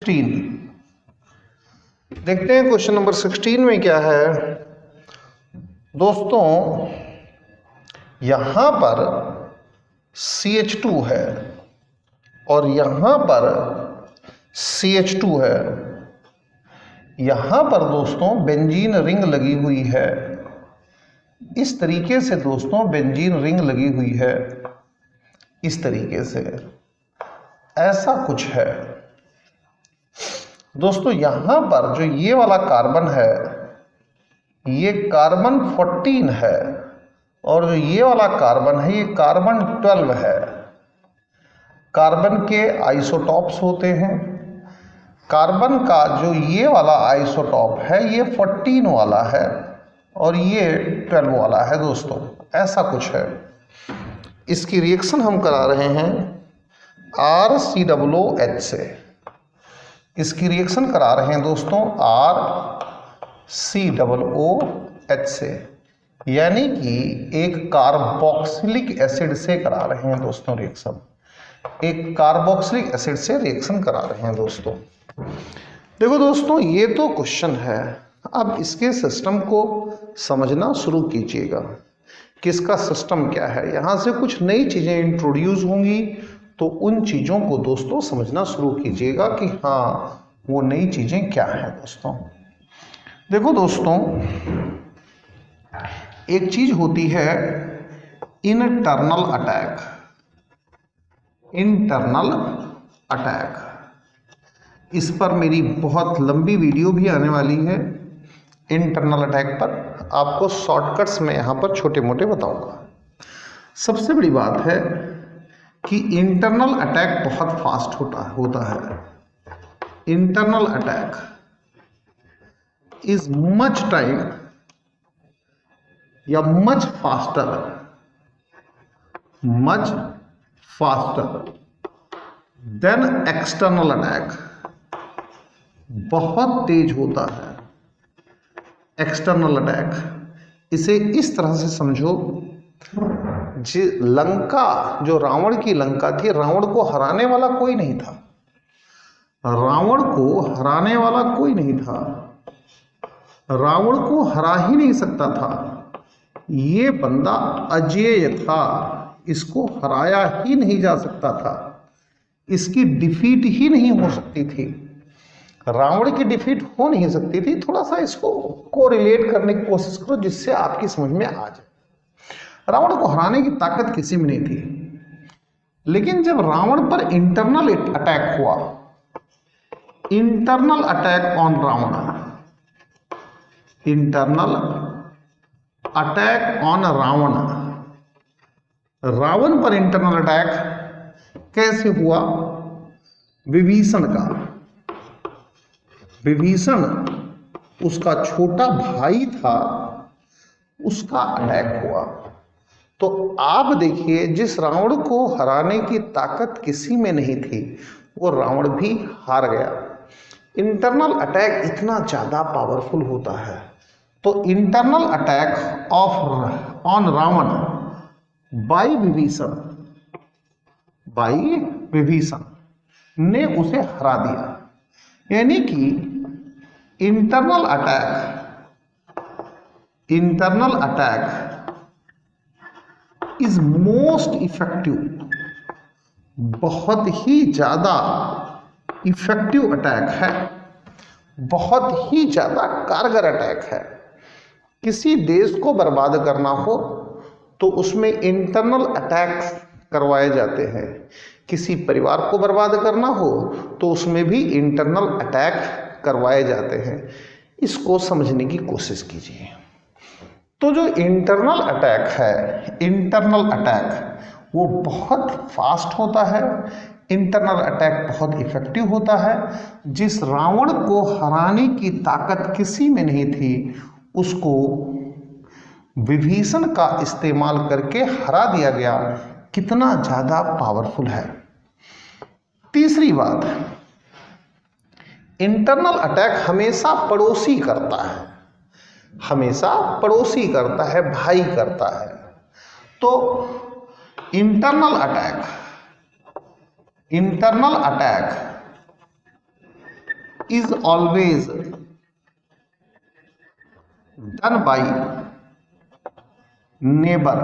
16। देखते हैं question number 16 में क्या है दोस्तों। यहां पर CH2 है और यहां पर CH2 है। यहां पर दोस्तों बेंजीन रिंग लगी हुई है। इस तरीके से दोस्तों बेंजीन रिंग लगी हुई है, इस तरीके से ऐसा कुछ है दोस्तों। यहां पर जो ये वाला कार्बन है ये कार्बन 14 है और जो ये वाला कार्बन है ये कार्बन 12 है। कार्बन के आइसोटॉप्स होते हैं। कार्बन का जो ये वाला आइसोटॉप है ये 14 वाला है और ये 12 वाला है दोस्तों, ऐसा कुछ है। इसकी रिएक्शन हम करा रहे हैं RCOOH से। इसकी रिएक्शन करा रहे हैं दोस्तों RCOOH से, यानी कि एक कार्बोक्सिलिक एसिड से करा रहे हैं दोस्तों रिएक्शन। एक कार्बोक्सिलिक एसिड से रिएक्शन करा रहे हैं दोस्तों। देखो दोस्तों ये तो क्वेश्चन है, अब इसके सिस्टम को समझना शुरू कीजिएगा कि इसका सिस्टम क्या है। यहाँ से कुछ नई चीज़ें इंट्रोड्यूस होंगी तो उन चीज़ों को दोस्तों समझना शुरू कीजिएगा कि हाँ वो नई चीज़ें क्या हैं दोस्तों। देखो दोस्तों एक चीज़ होती है इंटरनल अटैक। इंटरनल अटैक, इस पर मेरी बहुत लंबी वीडियो भी आने वाली है। इंटरनल अटैक पर आपको शॉर्टकट्स में यहाँ पर छोटे मोटे बताऊंगा। सबसे बड़ी बात है कि इंटरनल अटैक बहुत फास्ट होता है। Internal attack is much time या much faster than external attack. बहुत तेज होता है एक्सटर्नल अटैक। इसे इस तरह से समझो, लंका जो रावण की लंका थी, रावण को हराने वाला कोई नहीं था। रावण को हराने वाला कोई नहीं था। रावण को हरा ही नहीं सकता था। ये बंदा अजेय था, इसको हराया ही नहीं जा सकता था। इसकी डिफीट ही नहीं हो सकती थी। रावण की डिफीट हो नहीं सकती थी। थोड़ा सा इसको कोरिलेट करने की कोशिश करो जिससे आपकी समझ में आ जाए। रावण को हराने की ताकत किसी में नहीं थी। लेकिन जब रावण पर इंटरनल अटैक हुआ, internal attack on Ravan, internal attack on Ravan, Ravan पर इंटरनल अटैक कैसे हुआ? विभीषण का, विभीषण उसका छोटा भाई था, उसका अटैक हुआ। तो आप देखिए जिस रावण को हराने की ताकत किसी में नहीं थी वो रावण भी हार गया। इंटरनल अटैक इतना ज़्यादा पावरफुल होता है। तो internal attack on Ravan by Vibhishan ने उसे हरा दिया। यानी कि internal attack is most effective, बहुत ही ज़्यादा इफेक्टिव अटैक है, बहुत ही ज़्यादा कारगर अटैक है। किसी देश को बर्बाद करना हो तो उसमें इंटरनल अटैक करवाए जाते हैं। किसी परिवार को बर्बाद करना हो तो उसमें भी इंटरनल अटैक करवाए जाते हैं। इसको समझने की कोशिश कीजिए। तो जो इंटरनल अटैक है, इंटरनल अटैक वो बहुत फास्ट होता है। इंटरनल अटैक बहुत इफेक्टिव होता है। जिस रावण को हराने की ताकत किसी में नहीं थी उसको विभीषण का इस्तेमाल करके हरा दिया गया। कितना ज़्यादा पावरफुल है। तीसरी बात, इंटरनल अटैक हमेशा पड़ोसी करता है, हमेशा पड़ोसी करता है, भाई करता है। तो internal attack is always done by neighbor,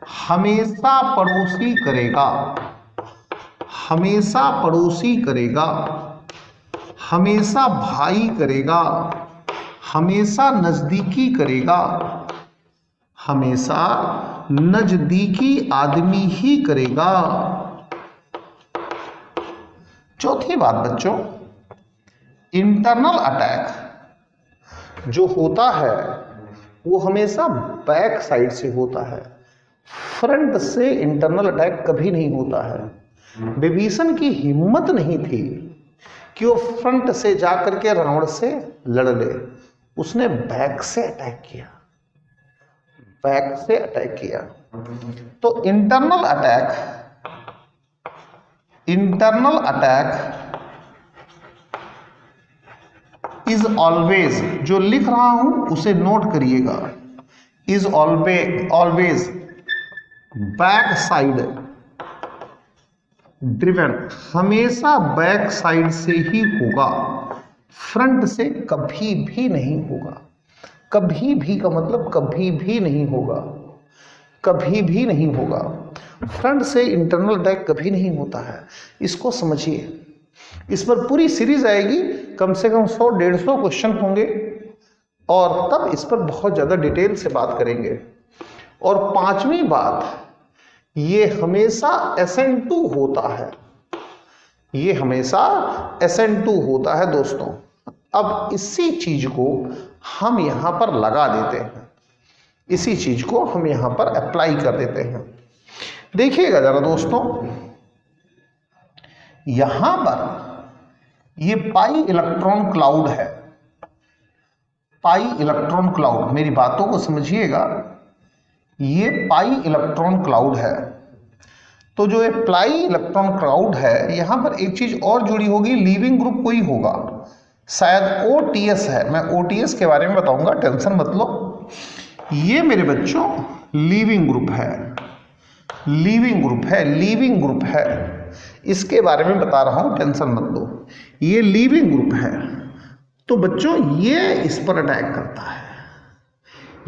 हमेशा पड़ोसी करेगा, हमेशा पड़ोसी करेगा, हमेशा भाई करेगा, हमेशा नजदीकी करेगा, हमेशा नजदीकी आदमी ही करेगा। चौथी बात बच्चों, इंटरनल अटैक जो होता है वो हमेशा बैक साइड से होता है, फ्रंट से इंटरनल अटैक कभी नहीं होता है। विभीषण की हिम्मत नहीं थी कि वो फ्रंट से जाकर के रावण से लड़ ले, उसने बैक से अटैक किया, बैक से अटैक किया। तो इंटरनल अटैक इज ऑलवेज, जो लिख रहा हूं उसे नोट करिएगा, is always back side driven, हमेशा बैक साइड से ही होगा, फ्रंट से कभी भी नहीं होगा। कभी भी का मतलब कभी भी नहीं होगा, कभी भी नहीं होगा। फ्रंट से इंटरनल अटैक कभी नहीं होता है, इसको समझिए। इस पर पूरी सीरीज आएगी, कम से कम 100-150 क्वेश्चन होंगे और तब इस पर बहुत ज़्यादा डिटेल से बात करेंगे। और पांचवी बात, ये हमेशा SN2 होता है, ये हमेशा SN2 होता है दोस्तों। अब इसी चीज को हम यहां पर लगा देते हैं, इसी चीज को हम यहां पर अप्लाई कर देते हैं। देखिएगा जरा दोस्तों, यहां पर ये पाई इलेक्ट्रॉन क्लाउड है, पाई इलेक्ट्रॉन क्लाउड, मेरी बातों को समझिएगा, ये पाई इलेक्ट्रॉन क्लाउड है। तो जो ये पाई इलेक्ट्रॉन क्लाउड है, यहां पर एक चीज और जुड़ी होगी, लीविंग ग्रुप कोई होगा, शायद OTS है, मैं OTS के बारे में बताऊंगा, टेंशन मत लो। ये मेरे बच्चों लीविंग ग्रुप है, लीविंग ग्रुप है, लीविंग ग्रुप है, इसके बारे में बता रहा हूं, टेंशन मत लो। ये लीविंग ग्रुप है। तो बच्चों ये इस पर अटैक करता है,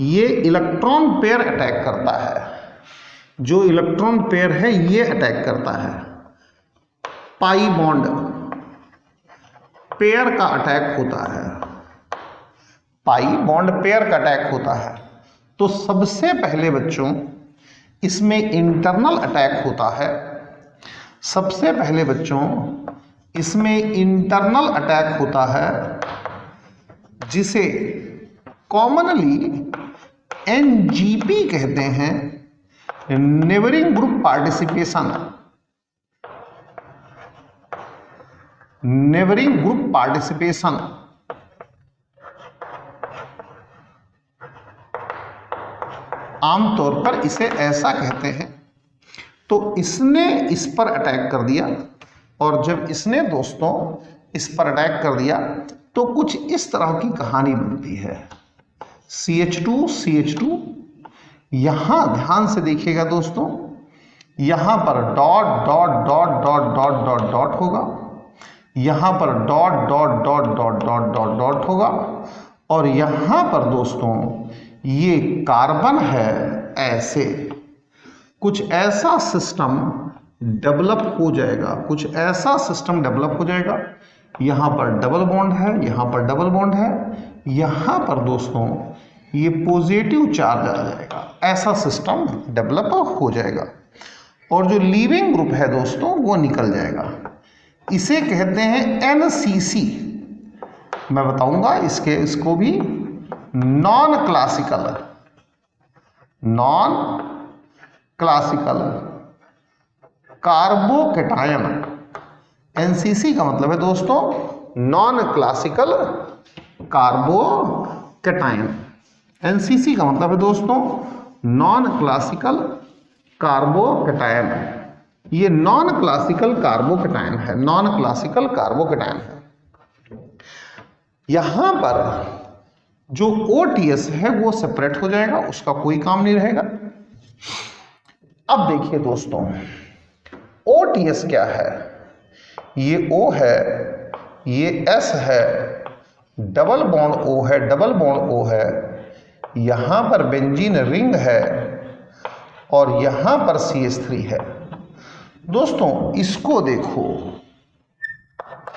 ये इलेक्ट्रॉन पेयर अटैक करता है, जो इलेक्ट्रॉन पेयर है ये अटैक करता है। पाई बॉन्ड पेयर का अटैक होता है, पाई बॉन्ड पेयर का अटैक होता है। तो सबसे पहले बच्चों इसमें इंटरनल अटैक होता है, सबसे पहले बच्चों इसमें इंटरनल अटैक होता है, जिसे कॉमनली NGP कहते हैं, neighbouring group participation, neighbouring group participation. आमतौर पर इसे ऐसा कहते हैं। तो इसने इस पर अटैक कर दिया, और जब इसने दोस्तों इस पर अटैक कर दिया तो कुछ इस तरह की कहानी बनती है, CH2 यहां ध्यान से देखिएगा दोस्तों, यहां पर dot dot dot dot dot dot dot होगा, यहां पर dot dot dot dot dot dot dot होगा, और यहां पर दोस्तों ये कार्बन है, ऐसे कुछ ऐसा सिस्टम डेवलप हो जाएगा, कुछ ऐसा सिस्टम डेवलप हो जाएगा। यहां पर डबल बॉन्ड है, यहां पर डबल बॉन्ड है, यहां पर दोस्तों ये पॉजिटिव चार्ज आ जाएगा, ऐसा सिस्टम डेवलप हो जाएगा, और जो लीविंग ग्रुप है दोस्तों वो निकल जाएगा। इसे कहते हैं NCC, मैं बताऊंगा इसको भी non classical, non classical carbocation. NCC का मतलब है दोस्तों नॉन क्लासिकल कार्बोकैटायन, NCC का मतलब है दोस्तों नॉन क्लासिकल कार्बोकैटायन। ये नॉन क्लासिकल कार्बोकैटायन है, नॉन क्लासिकल कार्बोकैटायन है। यहां पर जो OTS है वो सेपरेट हो जाएगा, उसका कोई काम नहीं रहेगा। अब देखिए दोस्तों OTS क्या है, ये O है, ये S है, डबल बॉन्ड O है, डबल बॉन्ड O है, यहां पर बेंजीन रिंग है और यहां पर CH3 है। दोस्तों इसको देखो,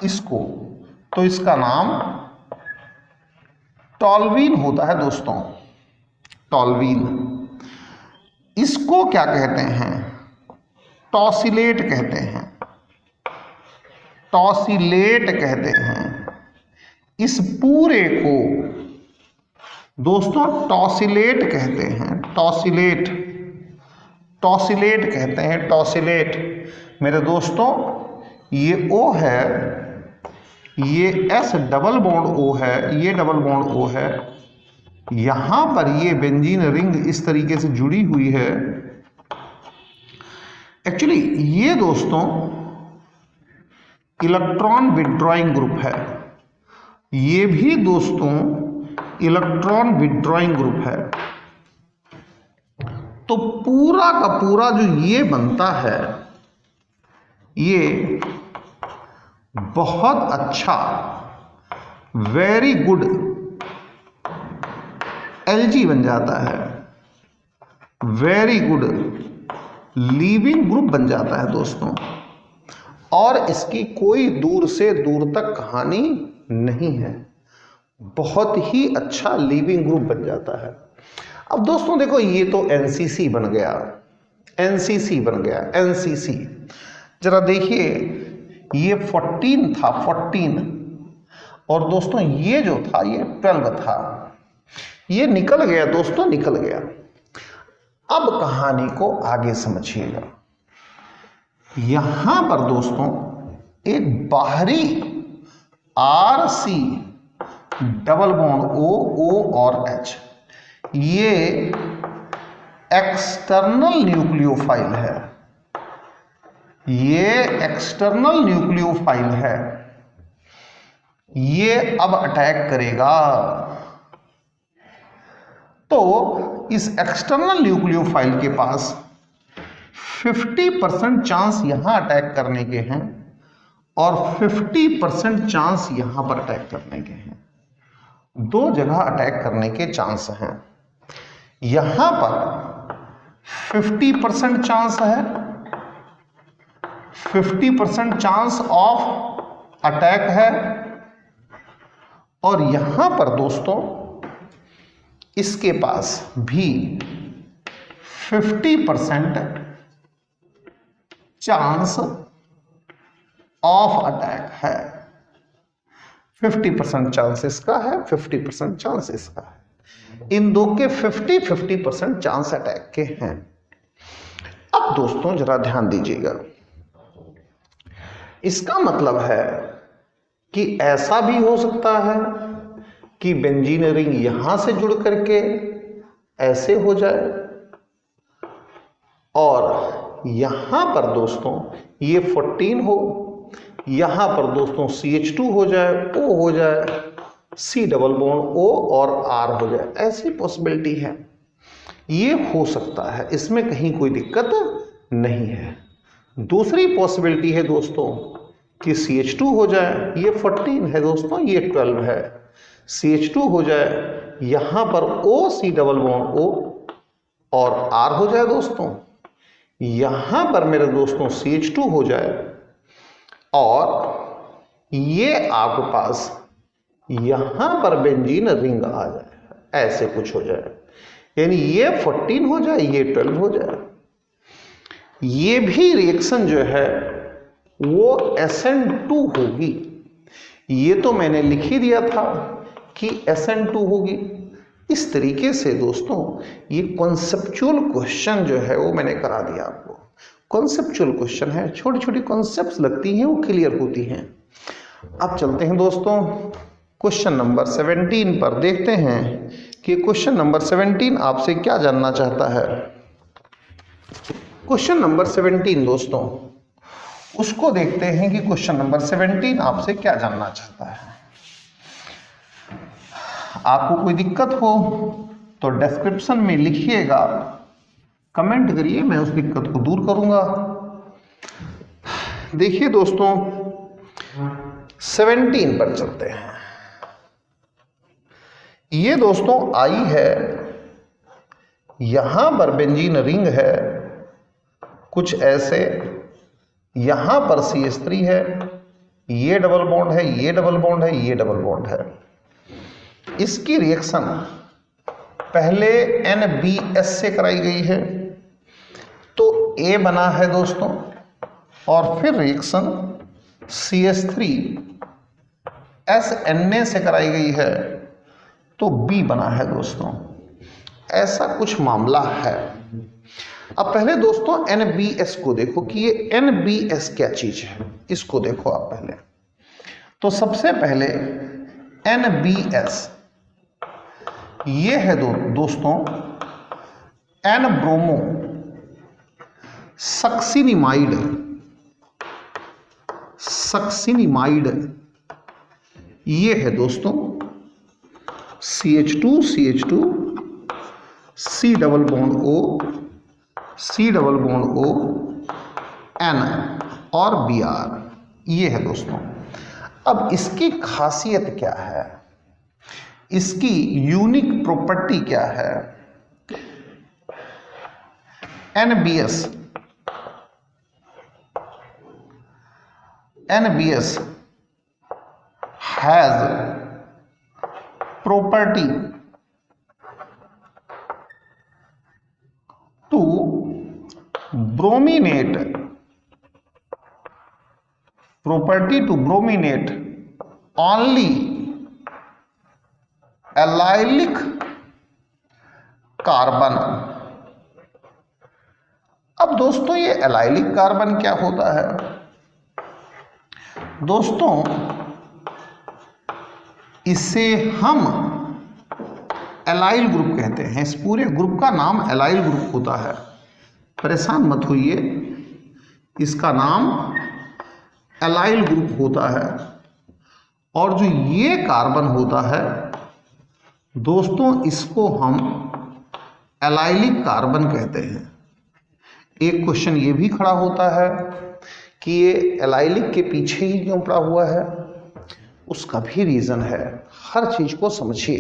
इसको, तो इसका नाम टॉल्वीन होता है दोस्तों, टॉल्वीन। इसको क्या कहते हैं? टॉसिलेट कहते हैं, टॉसिलेट कहते हैं। इस पूरे को दोस्तों टॉसिलेट कहते हैं, टॉसिलेट, टॉसिलेट कहते हैं, टॉसिलेट। मेरे दोस्तों ये O है, ये S डबल बॉन्ड O है, ये डबल बॉन्ड O है, यहां पर ये बेंजीन रिंग इस तरीके से जुड़ी हुई है। एक्चुअली ये दोस्तों इलेक्ट्रॉन विड्रॉइंग ग्रुप है, ये भी दोस्तों इलेक्ट्रॉन विड्रॉइंग ग्रुप है। तो पूरा का पूरा जो ये बनता है, ये बहुत अच्छा, वेरी गुड Lg बन जाता है, वेरी गुड लीविंग ग्रुप बन जाता है दोस्तों। और इसकी कोई दूर से दूर तक कहानी नहीं है, बहुत ही अच्छा लीविंग ग्रुप बन जाता है। अब दोस्तों देखो, ये तो NCC बन गया, NCC बन गया, NCC। जरा देखिए, ये 14 था, 14, और दोस्तों ये जो था ये 12 था, ये निकल गया दोस्तों, निकल गया। अब कहानी को आगे समझिएगा। यहां पर दोस्तों एक बाहरी RC डबल बॉन्ड O और H, ये एक्सटर्नल न्यूक्लियोफाइल है, ये एक्सटर्नल न्यूक्लियोफाइल है। ये अब अटैक करेगा, तो इस एक्सटर्नल न्यूक्लियोफाइल के पास 50% चांस यहां अटैक करने के हैं और 50% चांस यहां पर अटैक करने के हैं। दो जगह अटैक करने के चांस हैं। यहां पर 50% चांस है, 50% चांस ऑफ अटैक है, और यहां पर दोस्तों इसके पास भी 50% चांस ऑफ अटैक है। 50% चांस इसका है, 50% चांस इसका है। इन दो के 50-50% चांस अटैक के हैं। अब दोस्तों जरा ध्यान दीजिएगा, इसका मतलब है कि ऐसा भी हो सकता है कि बेंजीन रिंग यहां से जुड़ करके ऐसे हो जाए, और यहां पर दोस्तों ये 14 हो, यहां पर दोस्तों CH2 हो जाए, O हो जाए, C डबल बॉन्ड O और R हो जाए। ऐसी पॉसिबिलिटी है, ये हो सकता है, इसमें कहीं कोई दिक्कत नहीं है। दूसरी पॉसिबिलिटी है दोस्तों कि CH2 हो जाए, ये 14 है दोस्तों, ये 12 है, CH2 हो जाए, यहां पर OC डबल बॉन्ड O और R हो जाए दोस्तों, यहां पर मेरे दोस्तों CH2 हो जाए, और ये आपके पास यहां पर बेंजीन रिंग आ जाए, ऐसे कुछ हो जाए। यानी ये 14 हो जाए, ये 12 हो जाए। ये भी रिएक्शन जो है वो SN2 होगी। ये तो मैंने लिख ही दिया था कि SN2 होगी। इस तरीके से दोस्तों ये कॉन्सेप्चुअल क्वेश्चन जो है वो मैंने करा दिया आपको। कॉन्सेप्चुअल क्वेश्चन है, छोटी छोटी कॉन्सेप्ट्स लगती हैं, वो क्लियर होती हैं। अब चलते हैं दोस्तों क्वेश्चन नंबर 17 पर, देखते हैं कि क्वेश्चन नंबर 17 आपसे क्या जानना चाहता है। क्वेश्चन नंबर 17 दोस्तों, उसको देखते हैं कि क्वेश्चन नंबर 17 आपसे क्या जानना चाहता है। आपको कोई दिक्कत हो तो डिस्क्रिप्शन में लिखिएगा, कमेंट करिए, मैं उस दिक्कत को दूर करूंगा। देखिए दोस्तों 17 पर चलते हैं। ये दोस्तों आई है, यहां पर बेंजीन रिंग है कुछ ऐसे, यहां पर CH3 है, ये डबल बॉन्ड है, ये डबल बॉन्ड है, ये डबल बॉन्ड है। इसकी रिएक्शन पहले NBS से कराई गई है, तो A बना है दोस्तों, और फिर रिएक्शन CH3 SNA से कराई गई है, तो B बना है दोस्तों। ऐसा कुछ मामला है। अब पहले दोस्तों NBS को देखो कि ये NBS क्या चीज है, इसको देखो आप पहले। तो सबसे पहले NBS ये है दोस्तों N ब्रोमो सक्सिनिमाइड, सक्सिनिमाइड ये है दोस्तों CH2 CH2 C double bond O, C double bond O N और Br, ये है दोस्तों। अब इसकी खासियत क्या है, इसकी यूनिक प्रॉपर्टी क्या है? NBS has property to brominate, only allylic carbon. अब दोस्तों ये एलाइलिक कार्बन क्या होता है? दोस्तों इसे हम एलाइल ग्रुप कहते हैं। इस पूरे ग्रुप का नाम एलाइल ग्रुप होता है, परेशान मत होइए, इसका नाम एलाइल ग्रुप होता है। और जो ये कार्बन होता है दोस्तों, इसको हम एलाइलिक कार्बन कहते हैं। एक क्वेश्चन ये भी खड़ा होता है कि ये एलाइलिक के पीछे ही क्यों पड़ा हुआ है? उसका भी रीज़न है। हर चीज़ को समझिए,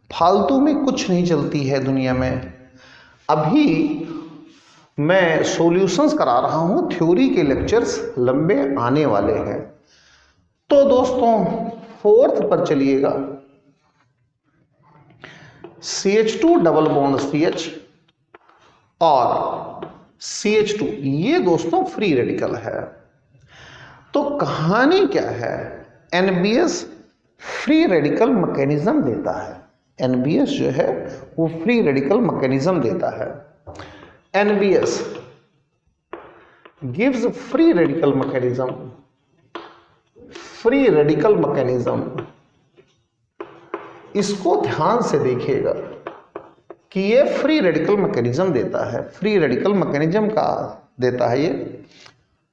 फालतू में कुछ नहीं चलती है दुनिया में। अभी मैं सॉल्यूशंस करा रहा हूँ, थ्योरी के लेक्चर्स लंबे आने वाले हैं। तो दोस्तों 4th पर चलिएगा। CH2 डबल बॉन्ड CH और CH2 ये दोस्तों फ्री रेडिकल है। तो कहानी क्या है? NBS फ्री रेडिकल मैकेनिज्म देता है। NBS जो है वो फ्री रेडिकल मैकेनिज्म देता है। NBS gives free radical mechanism, free radical mechanism। इसको ध्यान से देखिएगा कि ये फ्री रेडिकल मैकेनिज्म देता है, फ्री रेडिकल मैकेनिज्म का देता है ये।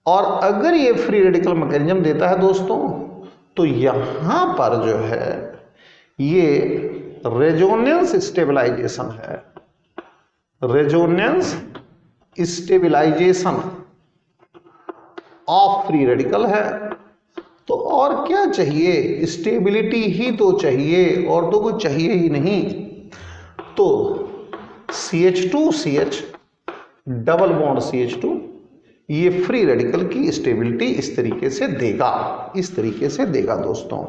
और अगर ये फ्री रेडिकल मैकेनिज्म देता है दोस्तों, तो यहां पर जो है ये रेजोनेंस स्टेबलाइजेशन है, resonance stabilisation of free radical है। तो और क्या चाहिए? स्टेबिलिटी ही तो चाहिए, और तो कुछ चाहिए ही नहीं। तो CH2CH डबल बॉन्ड CH2 ये फ्री रेडिकल की स्टेबिलिटी इस तरीके से देगा, इस तरीके से देगा दोस्तों।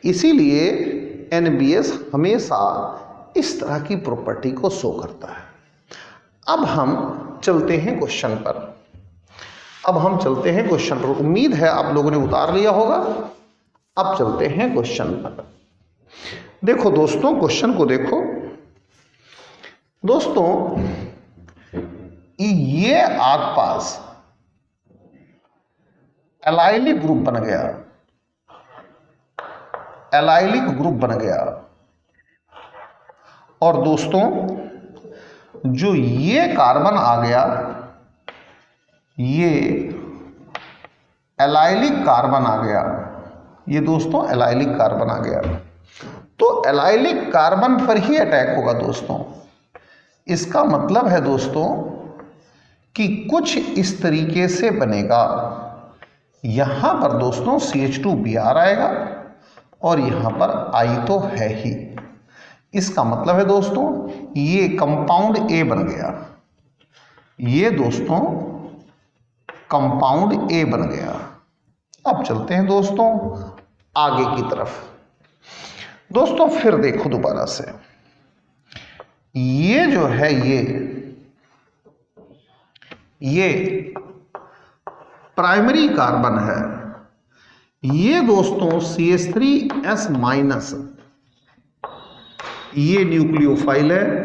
इसीलिए NBS हमेशा इस तरह की प्रॉपर्टी को शो करता है। अब हम चलते हैं क्वेश्चन पर। उम्मीद है आप लोगों ने उतार लिया होगा। अब चलते हैं क्वेश्चन पर। देखो दोस्तों, क्वेश्चन को देखो दोस्तों, ये आसपास एलाइलिक ग्रुप बन गया, एलाइलिक ग्रुप बन गया। और दोस्तों जो ये कार्बन आ गया, ये एलाइलिक कार्बन आ गया, ये दोस्तों एलाइलिक कार्बन आ गया। तो एलाइलिक कार्बन पर ही अटैक होगा दोस्तों। इसका मतलब है दोस्तों कि कुछ इस तरीके से बनेगा, यहां पर दोस्तों CH2Br आएगा और यहां पर I तो है ही। इसका मतलब है दोस्तों ये कंपाउंड A बन गया, ये दोस्तों कंपाउंड A बन गया। अब चलते हैं दोस्तों आगे की तरफ। दोस्तों फिर देखो दोबारा से, ये जो है ये प्राइमरी कार्बन है, ये दोस्तों CH3S माइनस, ये न्यूक्लियोफाइल है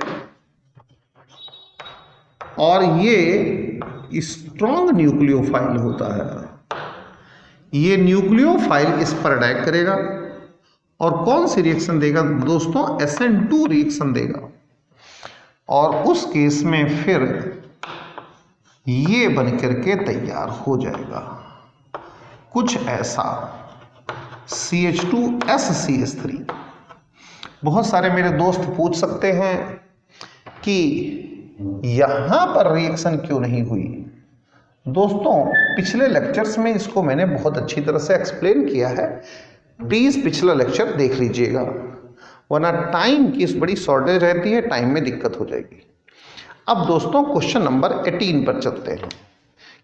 और ये स्ट्रॉन्ग न्यूक्लियोफाइल होता है। ये न्यूक्लियोफाइल इस पर अटैक करेगा और कौन सी रिएक्शन देगा दोस्तों? SN2 रिएक्शन देगा और उस केस में फिर ये बन करके तैयार हो जाएगा कुछ ऐसा CH2S CH3। बहुत सारे मेरे दोस्त पूछ सकते हैं कि यहां पर रिएक्शन क्यों नहीं हुई। दोस्तों पिछले लेक्चर्स में इसको मैंने बहुत अच्छी तरह से एक्सप्लेन किया है, प्लीज पिछला लेक्चर देख लीजिएगा, वरना टाइम की इस बड़ी शॉर्टेज रहती है, टाइम में दिक्कत हो जाएगी। अब दोस्तों क्वेश्चन नंबर 18 पर चलते हैं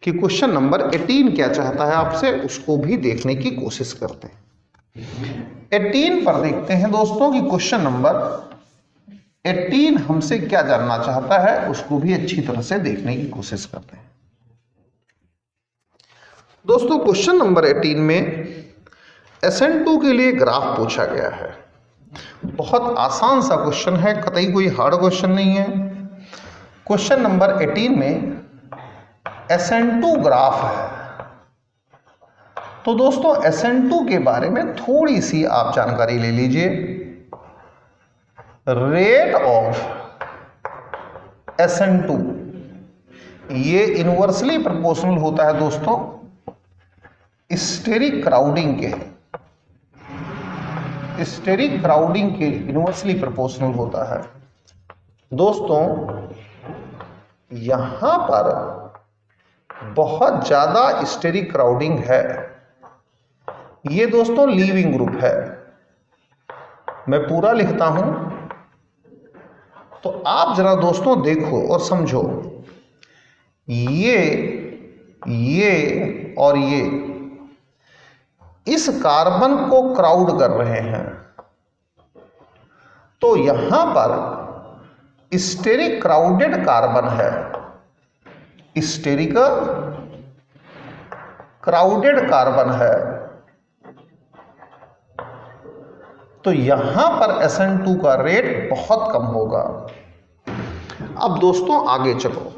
कि क्वेश्चन नंबर 18 क्या चाहता है आपसे, उसको भी देखने की कोशिश करते हैं। 18 पर देखते हैं दोस्तों कि क्वेश्चन नंबर 18 हमसे क्या जानना चाहता है, उसको भी अच्छी तरह से देखने की कोशिश करते हैं। दोस्तों क्वेश्चन नंबर 18 में SN2 के लिए ग्राफ पूछा गया है। बहुत आसान सा क्वेश्चन है, कतई कोई हार्ड क्वेश्चन नहीं है। क्वेश्चन नंबर 18 में SN2 ग्राफ है, तो दोस्तों SN2 के बारे में थोड़ी सी आप जानकारी ले लीजिए। रेट ऑफ SN2 ये इनवर्सली प्रोपोर्शनल होता है दोस्तों स्टेरिक क्राउडिंग के इनवर्सली प्रोपोर्शनल होता है। दोस्तों यहां पर बहुत ज्यादा स्टेरिक क्राउडिंग है, ये दोस्तों लीविंग ग्रुप है। मैं पूरा लिखता हूं तो आप जरा दोस्तों देखो और समझो, ये और ये इस कार्बन को क्राउड कर रहे हैं, तो यहां पर स्टेरिक क्राउडेड कार्बन है, स्टेरिक क्राउडेड कार्बन है, तो यहां पर SN2 का रेट बहुत कम होगा। अब दोस्तों आगे चलो,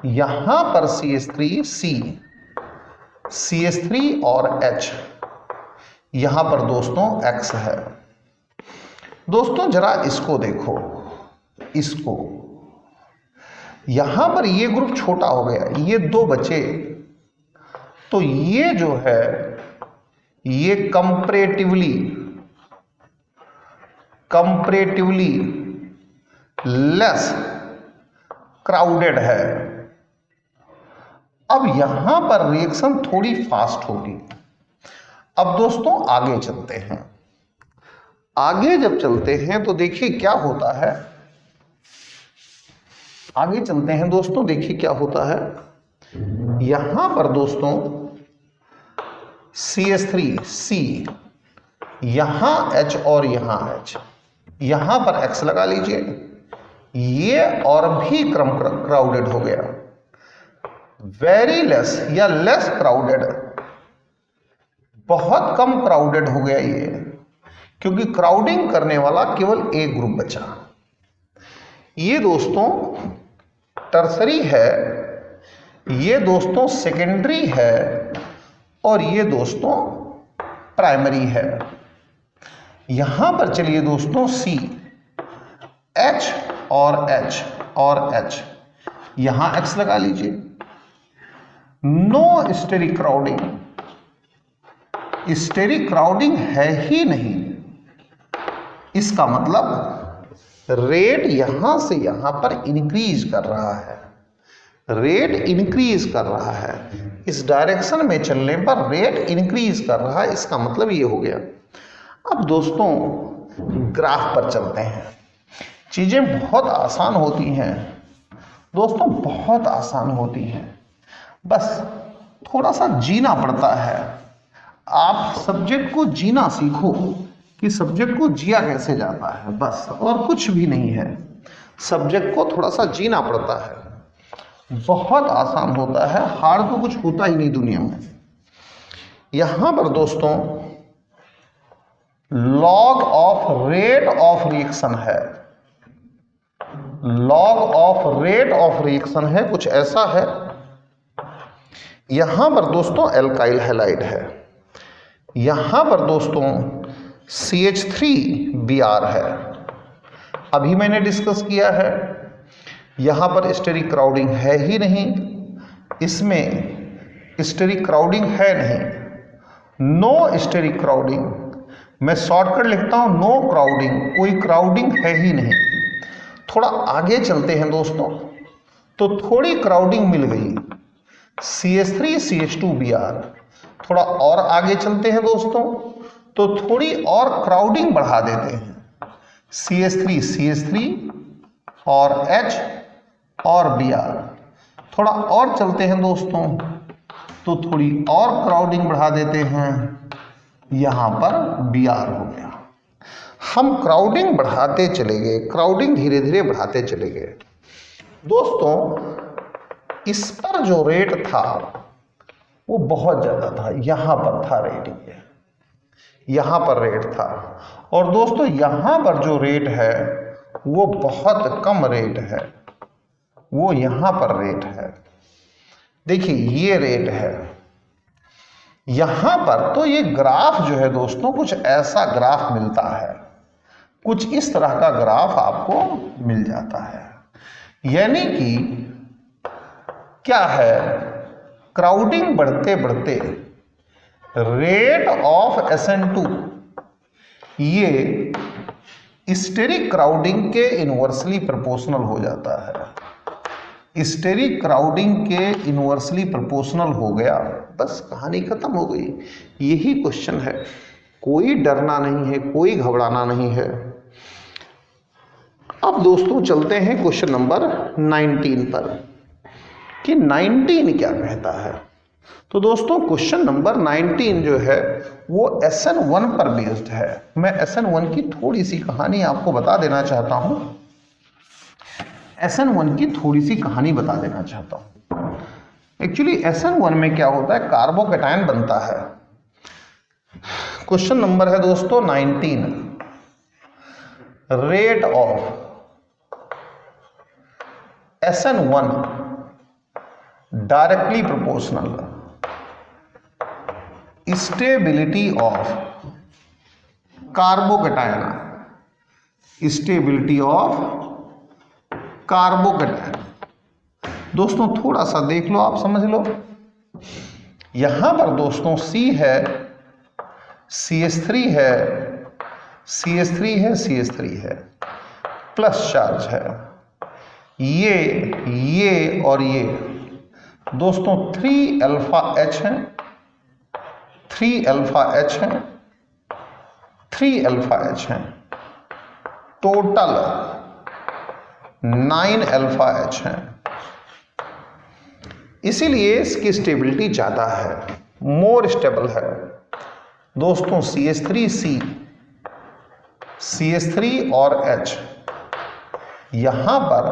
यहां पर CH3 और H, यहां पर दोस्तों X है। दोस्तों जरा इसको देखो, इसको यहां पर ये ग्रुप छोटा हो गया, ये दो बचे, तो ये जो है ये कंपैरेटिवली लेस क्राउडेड है। अब यहां पर रिएक्शन थोड़ी फास्ट होगी। अब दोस्तों आगे चलते हैं, आगे जब चलते हैं तो देखिए क्या होता है, आगे चलते हैं दोस्तों, देखिए क्या होता है। यहां पर दोस्तों CH3C, यहां H और यहां H, यहां पर X लगा लीजिए, ये और भी क्राउडेड हो गया, वेरी लेस या लेस क्राउडेड, बहुत कम क्राउडेड हो गया ये, क्योंकि क्राउडिंग करने वाला केवल एक ग्रुप बचा। ये दोस्तों टर्सरी है, ये दोस्तों सेकेंडरी है और ये दोस्तों प्राइमरी है। यहां पर चलिए दोस्तों C, H और H और H, यहां X लगा लीजिए। No steric crowding, steric crowding है ही नहीं, इसका मतलब रेट यहां से यहां पर इंक्रीज कर रहा है, रेट इंक्रीज कर रहा है, इस डायरेक्शन में चलने पर रेट इंक्रीज कर रहा है, इसका मतलब ये हो गया। अब दोस्तों ग्राफ पर चलते हैं। चीज़ें बहुत आसान होती हैं दोस्तों, बहुत आसान होती हैं, बस थोड़ा सा जीना पड़ता है। आप सब्जेक्ट को जीना सीखो कि सब्जेक्ट को जिया कैसे जाता है, बस, और कुछ भी नहीं है। सब्जेक्ट को थोड़ा सा जीना पड़ता है, बहुत आसान होता है, हार्ड तो कुछ होता ही नहीं दुनिया में। यहां पर दोस्तों log of rate of reaction है, log of rate of reaction है, कुछ ऐसा है। यहां पर दोस्तों एल्काइल हैलाइड है, यहां पर दोस्तों CH3Br है, अभी मैंने डिस्कस किया है। यहां पर स्टेरिक क्राउडिंग है ही नहीं, इसमें स्टेरिक क्राउडिंग है नहीं, नो स्टेरिक क्राउडिंग, मैं शॉर्टकट लिखता हूं नो क्राउडिंग, कोई क्राउडिंग है ही नहीं। थोड़ा आगे चलते हैं दोस्तों तो थोड़ी क्राउडिंग मिल गई, CH3CH2Br। थोड़ा और आगे चलते हैं दोस्तों तो थोड़ी और क्राउडिंग बढ़ा देते हैं, CH3CH3 और H और Br। थोड़ा और चलते हैं दोस्तों तो थोड़ी और क्राउडिंग बढ़ा देते हैं, यहां पर Br हो गया। हम क्राउडिंग बढ़ाते चले गए, क्राउडिंग धीरे धीरे बढ़ाते चले गए दोस्तों। इस पर जो रेट था वो बहुत ज्यादा था, यहां पर था रेट, यहां पर रेट था, और दोस्तों यहां पर जो रेट है वो बहुत कम रेट है, वो यहां पर रेट है। देखिए ये रेट है यहां पर, तो ये ग्राफ जो है दोस्तों कुछ ऐसा ग्राफ मिलता है, कुछ इस तरह का ग्राफ आपको मिल जाता है। यानी कि क्या है, क्राउडिंग बढ़ते बढ़ते रेट ऑफ SN2 ये स्टेरिक क्राउडिंग के इनवर्सली प्रोपोर्शनल हो जाता है। स्टेरिक क्राउडिंग के इनवर्सली प्रोपोर्शनल हो गया, बस कहानी खत्म हो गई। यही क्वेश्चन है, कोई डरना नहीं है, कोई घबराना नहीं है। अब दोस्तों चलते हैं क्वेश्चन नंबर 19 पर कि 19 क्या कहता है। तो दोस्तों क्वेश्चन नंबर 19 जो है वो SN1 पर बेस्ड है। मैं SN1 की थोड़ी सी कहानी आपको बता देना चाहता हूं, SN1 की थोड़ी सी कहानी बता देना चाहता हूं। एक्चुअली SN1 में क्या होता है, कार्बोकैटायन बनता है। क्वेश्चन नंबर है दोस्तों 19, rate of SN1 directly proportional stability of carbocation, stability of carbocation. दोस्तों थोड़ा सा देख लो, आप समझ लो। यहां पर दोस्तों C है, CH3 है, CH3 है, CH3 है, प्लस चार्ज है, ये और ये दोस्तों 3 अल्फा H है, 3 अल्फा H है, 3 अल्फा H है, टोटल 9 अल्फा H है। इसीलिए इसकी स्टेबिलिटी ज्यादा है, मोर स्टेबल है दोस्तों। CH3C, CH3 और H, यहां पर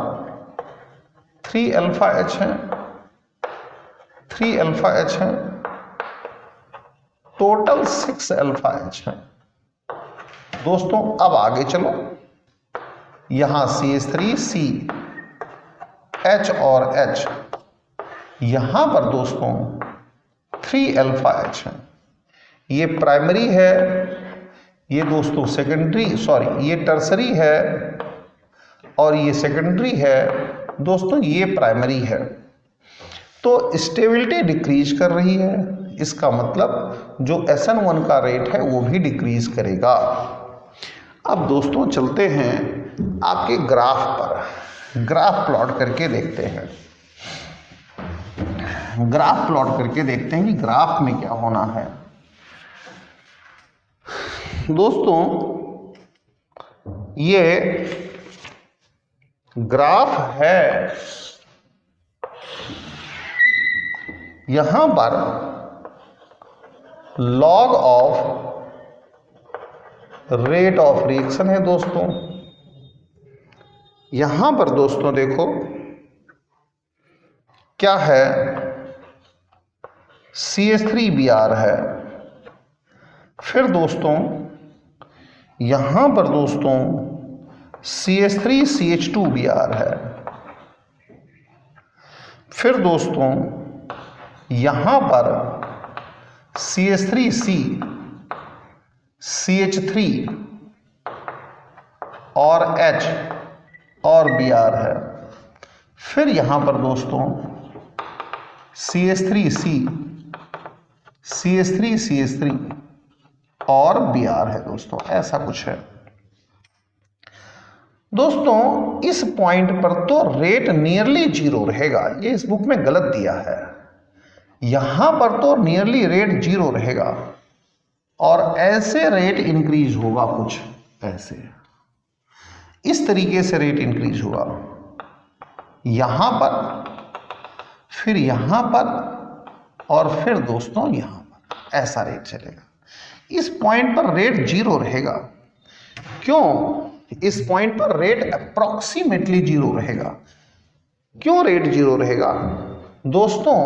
3 अल्फा H है, 3 अल्फा H है, टोटल 6 अल्फा H है। दोस्तों अब आगे चलो, यहां CH3C, H और H, यहां पर दोस्तों 3 अल्फा H है। ये प्राइमरी है, ये दोस्तों सेकेंडरी, सॉरी ये टर्सरी है, और ये सेकेंडरी है दोस्तों, ये प्राइमरी है। तो स्टेबिलिटी डिक्रीज कर रही है, इसका मतलब जो SN1 का रेट है वो भी डिक्रीज करेगा। अब दोस्तों चलते हैं आपके ग्राफ पर, ग्राफ प्लॉट करके देखते हैं। ग्राफ प्लॉट करके देखते हैं कि ग्राफ में क्या होना है। दोस्तों ये ग्राफ है, यहां पर log of rate of reaction है दोस्तों। यहां पर दोस्तों देखो क्या है, CH3Br है। फिर दोस्तों यहां पर दोस्तों CH3CH2Br है। फिर दोस्तों यहां पर CH3C CH3 और H और Br है। फिर यहां पर दोस्तों CH3C CH3 और Br है दोस्तों, ऐसा कुछ है दोस्तों। इस पॉइंट पर तो रेट नियरली जीरो रहेगा, ये इस बुक में गलत दिया है। यहां पर तो नियरली रेट जीरो रहेगा और ऐसे रेट इंक्रीज होगा, कुछ ऐसे इस तरीके से रेट इंक्रीज होगा, यहां पर फिर यहां पर और फिर दोस्तों यहां पर, ऐसा रेट चलेगा। इस पॉइंट पर रेट जीरो रहेगा। क्यों? इस पॉइंट पर रेट अप्रोक्सीमेटली जीरो रहेगा। क्यों रेट जीरो रहेगा दोस्तों?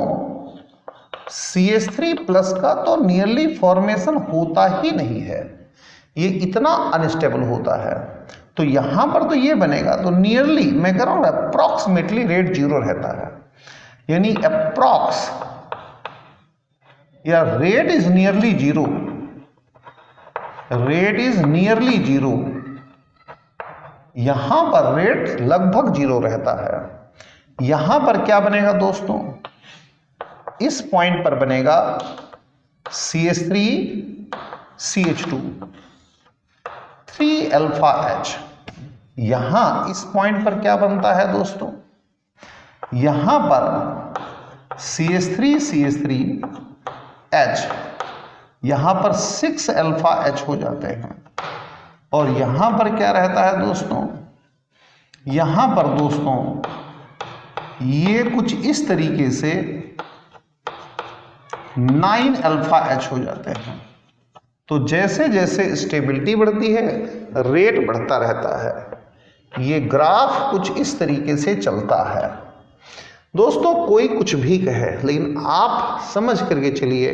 CH3 प्लस का तो नियरली फॉर्मेशन होता ही नहीं है, ये इतना अनस्टेबल होता है। तो यहां पर तो ये बनेगा, तो नियरली मैं कह रहा हूं अप्रोक्सीमेटली रेट जीरो रहता है, यानी अप्रोक्स या rate is nearly zero, rate is nearly zero. यहां पर रेट लगभग जीरो रहता है। यहां पर क्या बनेगा दोस्तों? इस पॉइंट पर बनेगा CH3 CH2 3 अल्फा H। यहां इस पॉइंट पर क्या बनता है दोस्तों? यहां पर CH3 H, यहां पर 6 अल्फा H हो जाते हैं। और यहां पर क्या रहता है दोस्तों? यहां पर दोस्तों ये कुछ इस तरीके से 9 अल्फा H हो जाते हैं। तो जैसे जैसे स्टेबिलिटी बढ़ती है रेट बढ़ता रहता है। ये ग्राफ कुछ इस तरीके से चलता है दोस्तों। कोई कुछ भी कहे, लेकिन आप समझ करके चलिए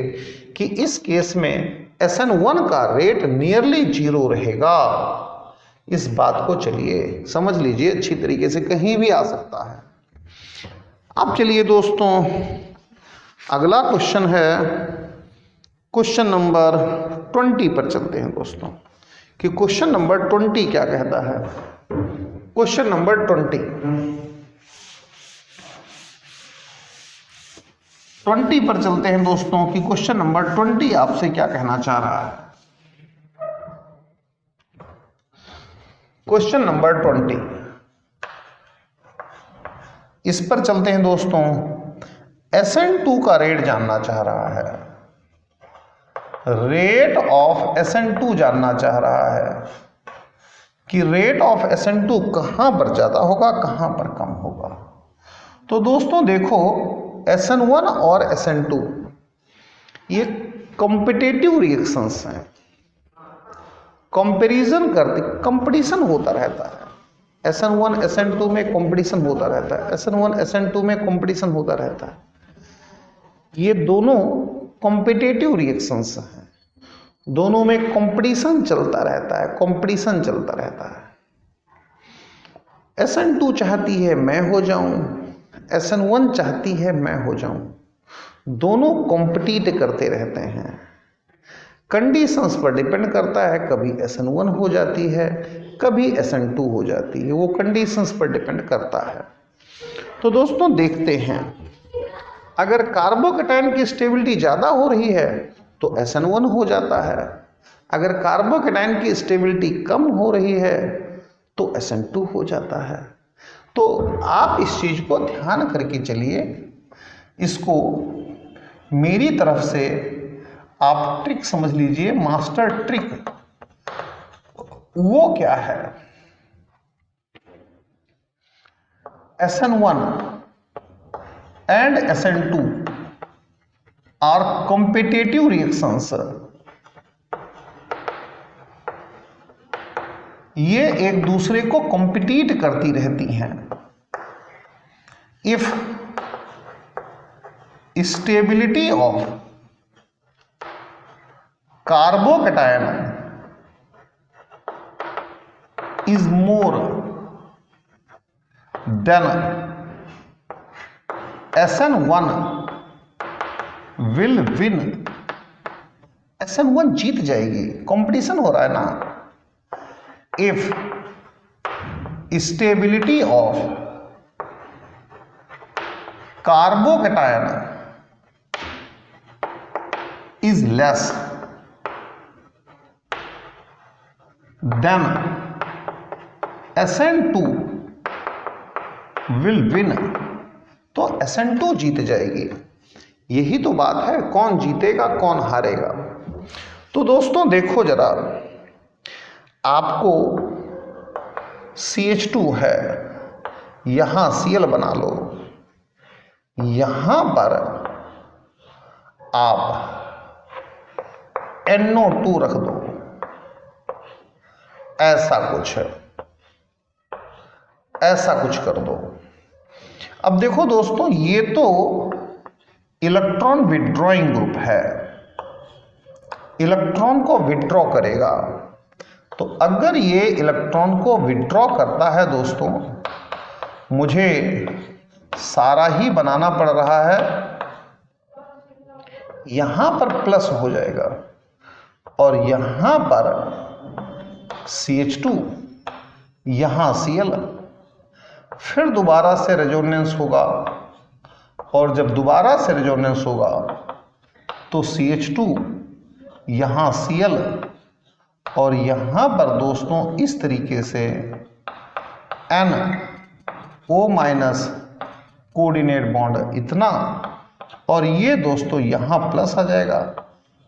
कि इस केस में SN1 का रेट नियरली जीरो रहेगा। इस बात को चलिए समझ लीजिए अच्छी तरीके से, कहीं भी आ सकता है। अब चलिए दोस्तों अगला क्वेश्चन है, क्वेश्चन नंबर 20 पर चलते हैं दोस्तों, कि क्वेश्चन नंबर 20 क्या कहता है। क्वेश्चन नंबर 20 पर चलते हैं दोस्तों, कि क्वेश्चन नंबर 20 आपसे क्या कहना चाह रहा है। क्वेश्चन नंबर 20, इस पर चलते हैं दोस्तों। SN2 का रेट जानना चाह रहा है, रेट ऑफ SN2 जानना चाह रहा है कि रेट ऑफ SN2 कहां पर ज्यादा होगा, कहां पर कम होगा। तो दोस्तों देखो SN1 और SN2 ये कॉम्पिटिटिव रिएक्शंस हैं, कंपैरिजन करते, कंपटीशन होता रहता है। SN1 SN2 में कंपटीशन होता रहता है, SN1 SN2 में कंपटीशन होता रहता है। ये दोनों कॉम्पिटिटिव रिएक्शंस हैं, दोनों में कंपटीशन चलता रहता है, कंपटीशन चलता रहता है। SN2 चाहती है मैं हो जाऊं, SN1 चाहती है मैं हो जाऊं। दोनों कॉम्पिटिट करते रहते हैं, कंडीशंस पर डिपेंड करता है। कभी SN1 हो जाती है, कभी SN2 हो जाती है, वो कंडीशंस पर डिपेंड करता है। तो दोस्तों देखते हैं, अगर कार्बोकेटाइन की स्टेबिलिटी ज़्यादा हो रही है तो SN1 हो जाता है, अगर कार्बोकेटाइन की स्टेबिलिटी कम हो रही है तो SN2 हो जाता है। तो आप इस चीज़ को ध्यान करके चलिए इसको मेरी तरफ से आप ट्रिक समझ लीजिए, मास्टर ट्रिक। वो क्या है? SN1 and SN2 are competitive reactions। ये एक दूसरे को कॉम्पिटिट करती रहती हैं। If stability of carbocation is more than SN1 will win। SN1 जीत जाएगी, कंपटीशन हो रहा है ना। if stability of carbocation is less than SN2 will win। तो SN2 जीत जाएगी। यही तो बात है, कौन जीतेगा कौन हारेगा। तो दोस्तों देखो जरा, आपको CH2 है, यहां Cl बना लो, यहां पर आप NO2 रख दो, ऐसा कुछ कर दो। अब देखो दोस्तों, ये तो इलेक्ट्रॉन विड्रॉइंग ग्रुप है, इलेक्ट्रॉन को विड्रॉ करेगा। तो अगर ये इलेक्ट्रॉन को विड्रॉ करता है दोस्तों, मुझे सारा ही बनाना पड़ रहा है, यहां पर प्लस हो जाएगा और यहां पर CH2, यहां Cl, फिर दोबारा से रेजोनेंस होगा और जब दोबारा से रेजोनेंस होगा तो CH2, यहां Cl और यहां पर दोस्तों इस तरीके से NO- कोऑर्डिनेट बॉन्ड इतना, और ये दोस्तों यहां प्लस आ जाएगा,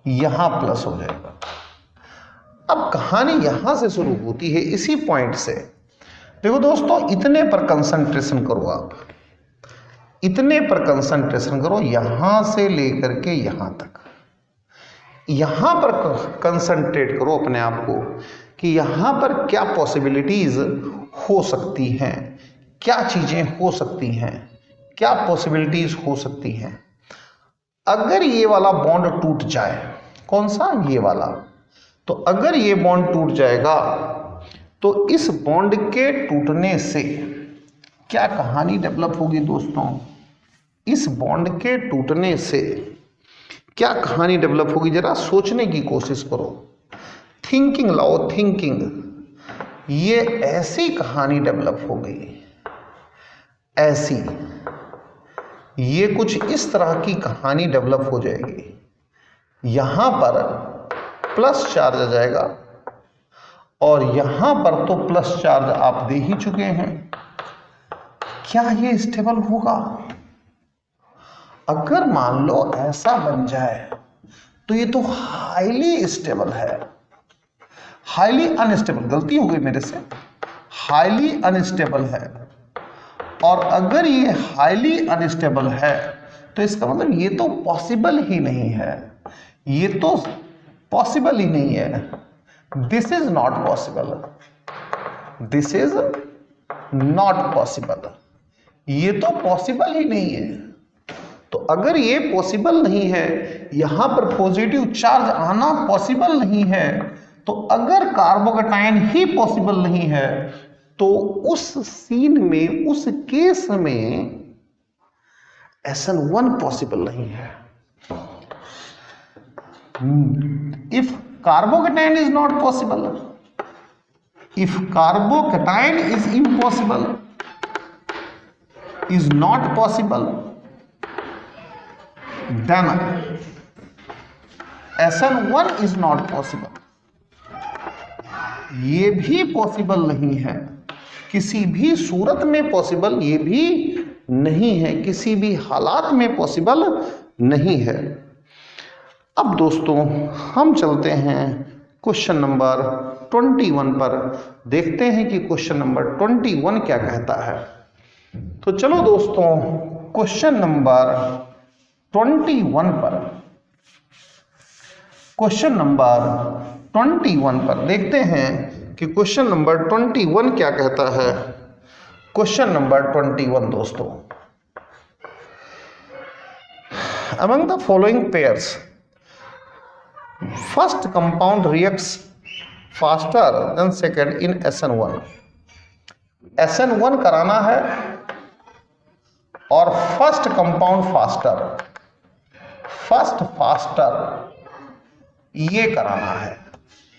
यहां प्लस हो जाएगा। अब कहानी यहां से शुरू होती है, इसी पॉइंट से। देखो दोस्तों, इतने पर कंसंट्रेशन करो, आप इतने पर कंसंट्रेशन करो, यहां से लेकर के यहां तक, यहां पर कंसंट्रेट करो अपने आप को कि यहां पर क्या पॉसिबिलिटीज हो सकती हैं, क्या चीजें हो सकती हैं, क्या पॉसिबिलिटीज हो सकती हैं। अगर ये वाला बॉन्ड टूट जाए, कौन सा, ये वाला, तो अगर ये बॉन्ड टूट जाएगा तो इस बॉन्ड के टूटने से क्या कहानी डेवलप होगी दोस्तों। इस बॉन्ड के टूटने से क्या कहानी डेवलप होगी, जरा सोचने की कोशिश करो, थिंकिंग लाओ, थिंकिंग। ये ऐसी कहानी डेवलप हो गई, ऐसी, ये कुछ इस तरह की कहानी डेवलप हो जाएगी। यहां पर प्लस चार्ज आ जाएगा और यहां पर तो प्लस चार्ज आप दे ही चुके हैं। क्या ये स्टेबल होगा? अगर मान लो ऐसा बन जाए तो ये तो हाईली स्टेबल है, हाईली अनस्टेबल, गलती हो गई मेरे से, हाईली अनस्टेबल है। और अगर ये हाईली अनस्टेबल है तो इसका मतलब ये तो पॉसिबल ही नहीं है, ये तो पॉसिबल ही नहीं है। This is not possible, this is not possible, ये तो पॉसिबल ही नहीं है। तो अगर ये पॉसिबल नहीं है, यहां पर पॉजिटिव चार्ज आना पॉसिबल नहीं है, तो अगर कार्बोकैटायन ही पॉसिबल नहीं है तो उस सीन में, उस केस में SN1 पॉसिबल नहीं है। If carbocation is not possible, if carbocation is impossible, is not possible, then SN1 is not possible। ये भी पॉसिबल नहीं है, किसी भी सूरत में पॉसिबल ये भी नहीं है, किसी भी हालात में पॉसिबल नहीं है। अब दोस्तों हम चलते हैं क्वेश्चन नंबर 21 पर, देखते हैं कि क्वेश्चन नंबर 21 क्या कहता है। तो चलो दोस्तों क्वेश्चन नंबर 21 पर, क्वेश्चन नंबर 21 पर देखते हैं कि क्वेश्चन नंबर 21 क्या कहता है। क्वेश्चन नंबर 21 दोस्तों, among the following pairs first compound reacts faster than second in SN1। SN1 कराना है और फर्स्ट कंपाउंड फास्टर ये कराना है।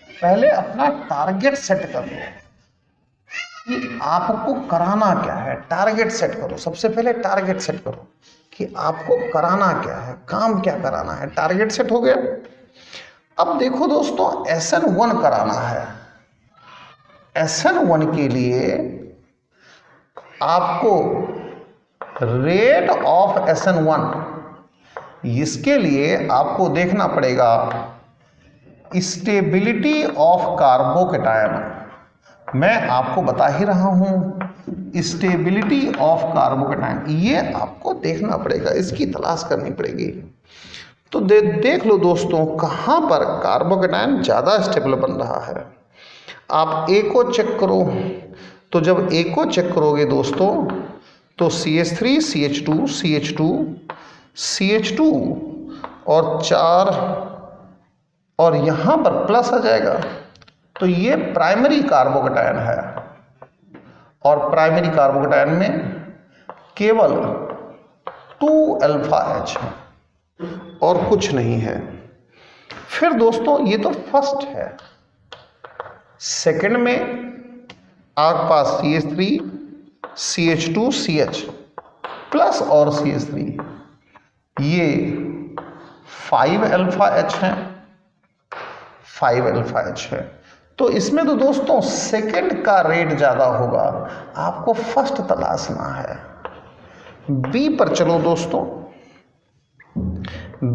पहले अपना टारगेट सेट कर लो कि आपको कराना क्या है। टारगेट सेट करो, सबसे पहले टारगेट सेट करो कि आपको कराना क्या है, काम क्या कराना है। टारगेट सेट हो गया। अब देखो दोस्तों SN1 कराना है। SN1 के लिए आपको रेट ऑफ SN1, इसके लिए आपको देखना पड़ेगा स्टेबिलिटी ऑफ कार्बोकेटायन। मैं आपको बता ही रहा हूं स्टेबिलिटी ऑफ कार्बोकेटायन, ये आपको देखना पड़ेगा, इसकी तलाश करनी पड़ेगी। तो देख लो दोस्तों कहां पर कार्बोकेटायन ज़्यादा स्टेबल बन रहा है। आप ए को चेक करो, तो जब ए को चेक करोगे दोस्तों तो CH3 CH2 CH2 CH2 और 4 और यहां पर प्लस आ जाएगा, तो ये प्राइमरी कार्बोकेटायन है और प्राइमरी कार्बोकेटायन में केवल 2 अल्फा H है और कुछ नहीं है। फिर दोस्तों ये तो फर्स्ट है। सेकंड में आपके पास CH3 CH2 CH प्लस और CH3, ये 5 अल्फा H है, 5 अल्फा H है। तो इसमें तो दोस्तों सेकंड का रेट ज़्यादा होगा, आपको फर्स्ट तलाशना है। बी पर चलो दोस्तों।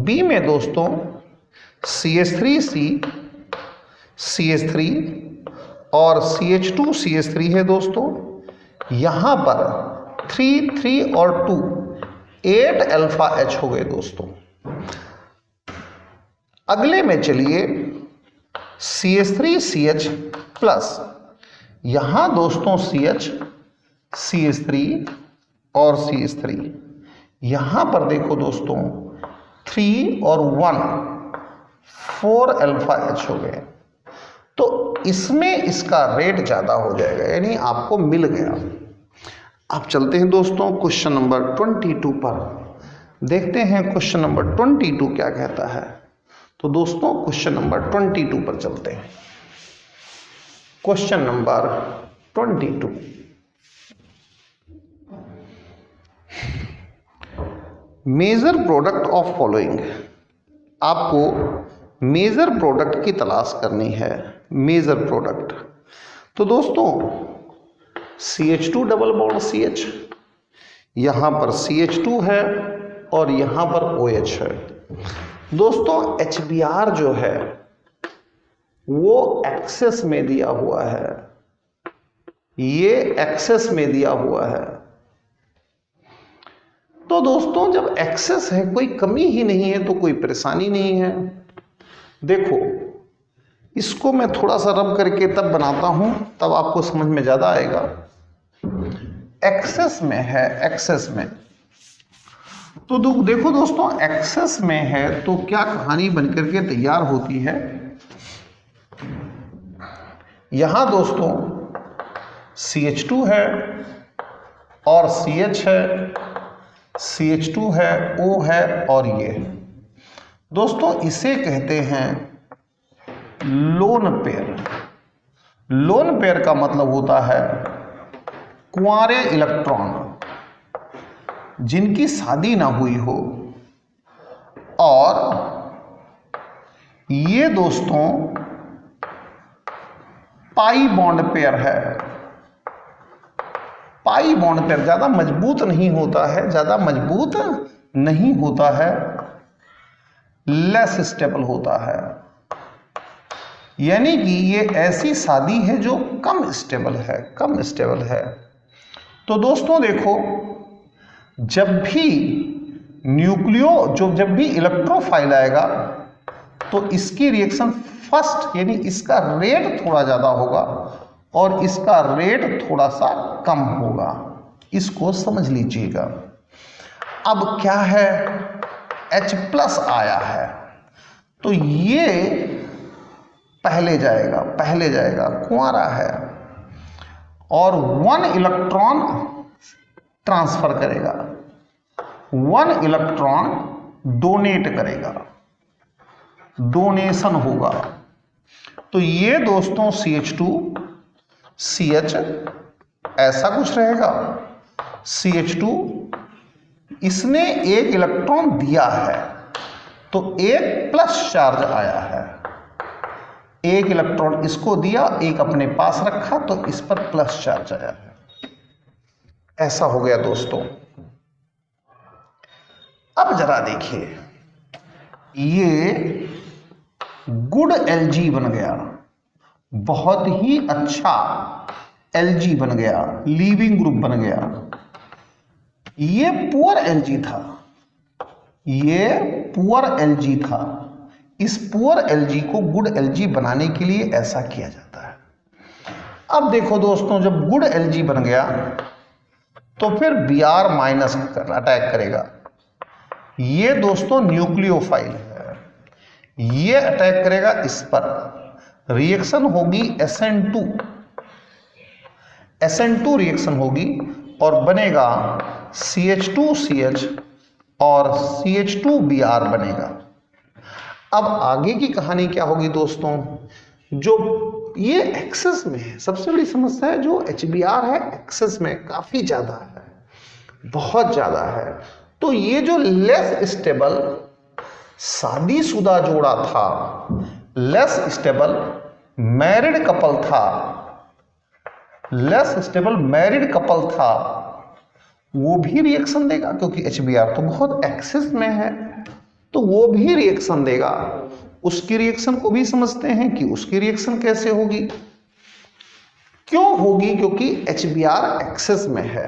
बी में दोस्तों CH3C CH3 और CH2 CH3 है दोस्तों। यहां पर 3 3 और 2 8 अल्फा H हो गए दोस्तों। अगले में चलिए CH3 CH प्लस, यहां दोस्तों CH CH3 और CH3, यहां पर देखो दोस्तों 3 और 1 4 अल्फा H हो गए। तो इसमें इसका रेट ज़्यादा हो जाएगा, यानी आपको मिल गया। अब चलते हैं दोस्तों क्वेश्चन नंबर 22 पर, देखते हैं क्वेश्चन नंबर 22 क्या कहता है। तो दोस्तों क्वेश्चन नंबर 22 पर चलते हैं। Question number 22, major product of following. आपको मेजर प्रोडक्ट की तलाश करनी है। मेजर प्रोडक्ट, तो दोस्तों CH2 डबल बॉन्ड CH, यहां पर CH2 है और यहां पर OH है। दोस्तों HBr जो है वो एक्सेस में दिया हुआ है, ये एक्सेस में दिया हुआ है। तो दोस्तों जब एक्सेस है, कोई कमी ही नहीं है, तो कोई परेशानी नहीं है। देखो इसको मैं थोड़ा सा रब करके तब बनाता हूं, तब आपको समझ में ज्यादा आएगा। एक्सेस में है, एक्सेस में, तो देखो दोस्तों एक्सेस में है तो क्या कहानी बनकर के तैयार होती है। यहां दोस्तों CH2 है और CH है, CH2 है, O है और ये दोस्तों इसे कहते हैं लोन पेयर। लोन पेयर का मतलब होता है कुंवारे इलेक्ट्रॉन जिनकी शादी ना हुई हो। और ये दोस्तों पाई बॉन्ड पेयर है। पाई बॉन्ड पेयर ज़्यादा मजबूत नहीं होता है, ज़्यादा मजबूत नहीं होता है, लेस स्टेबल होता है। यानी कि ये ऐसी शादी है जो कम स्टेबल है, कम स्टेबल है। तो दोस्तों देखो, जब भी जब भी इलेक्ट्रोफाइल आएगा तो इसकी रिएक्शन फर्स्ट यानी इसका रेट थोड़ा ज़्यादा होगा और इसका रेट थोड़ा सा कम होगा, इसको समझ लीजिएगा। अब क्या है, H+ आया है तो ये पहले जाएगा, कुंवारा है और 1 इलेक्ट्रॉन ट्रांसफर करेगा, 1 इलेक्ट्रॉन डोनेट करेगा, डोनेशन होगा। तो ये दोस्तों CH2 CH ऐसा कुछ रहेगा, CH2 इसने 1 इलेक्ट्रॉन दिया है तो 1+ चार्ज आया है, 1 इलेक्ट्रॉन इसको दिया, 1 अपने पास रखा तो इस पर प्लस चार्ज आया है। ऐसा हो गया दोस्तों। अब जरा देखिए, ये गुड Lg बन गया, बहुत ही अच्छा Lg बन गया, लीविंग ग्रुप बन गया। ये पुअर Lg था, ये पुअर Lg था। इस पुअर Lg को गुड Lg बनाने के लिए ऐसा किया जाता है। अब देखो दोस्तों, जब गुड Lg बन गया तो फिर Br- अटैक करेगा। ये दोस्तों न्यूक्लियोफाइल है, ये अटैक करेगा इस पर, रिएक्शन होगी SN2 रिएक्शन होगी और बनेगा CH2CH और CH2Br बनेगा। अब आगे की कहानी क्या होगी दोस्तों, जो ये एक्सेस में है, सबसे बड़ी समस्या है जो HBr है एक्सेस में काफी ज्यादा है, बहुत ज्यादा है। तो ये जो लेस स्टेबल शादीशुदा जोड़ा था, लेस स्टेबल मैरिड कपल था, लेस स्टेबल मैरिड कपल था, वो भी रिएक्शन देगा क्योंकि HBr तो बहुत एक्सेस में है, तो वो भी रिएक्शन देगा। उसकी रिएक्शन को भी समझते हैं कि उसकी रिएक्शन कैसे होगी, क्यों होगी, क्योंकि HBr एक्सेस में है।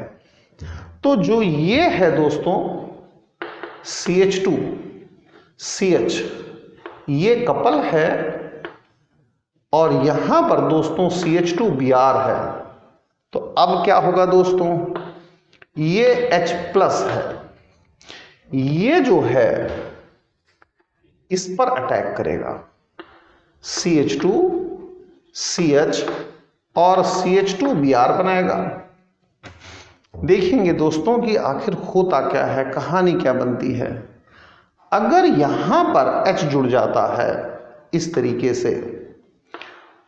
तो जो ये है दोस्तों CH2 CH, ये कपल है और यहां पर दोस्तों CH2Br है। तो अब क्या होगा दोस्तों, ये H+ है, ये जो है इस पर अटैक करेगा, CH2 CH और CH2Br बनाएगा। देखेंगे दोस्तों कि आखिर होता क्या है, कहानी क्या बनती है। अगर यहां पर H जुड़ जाता है इस तरीके से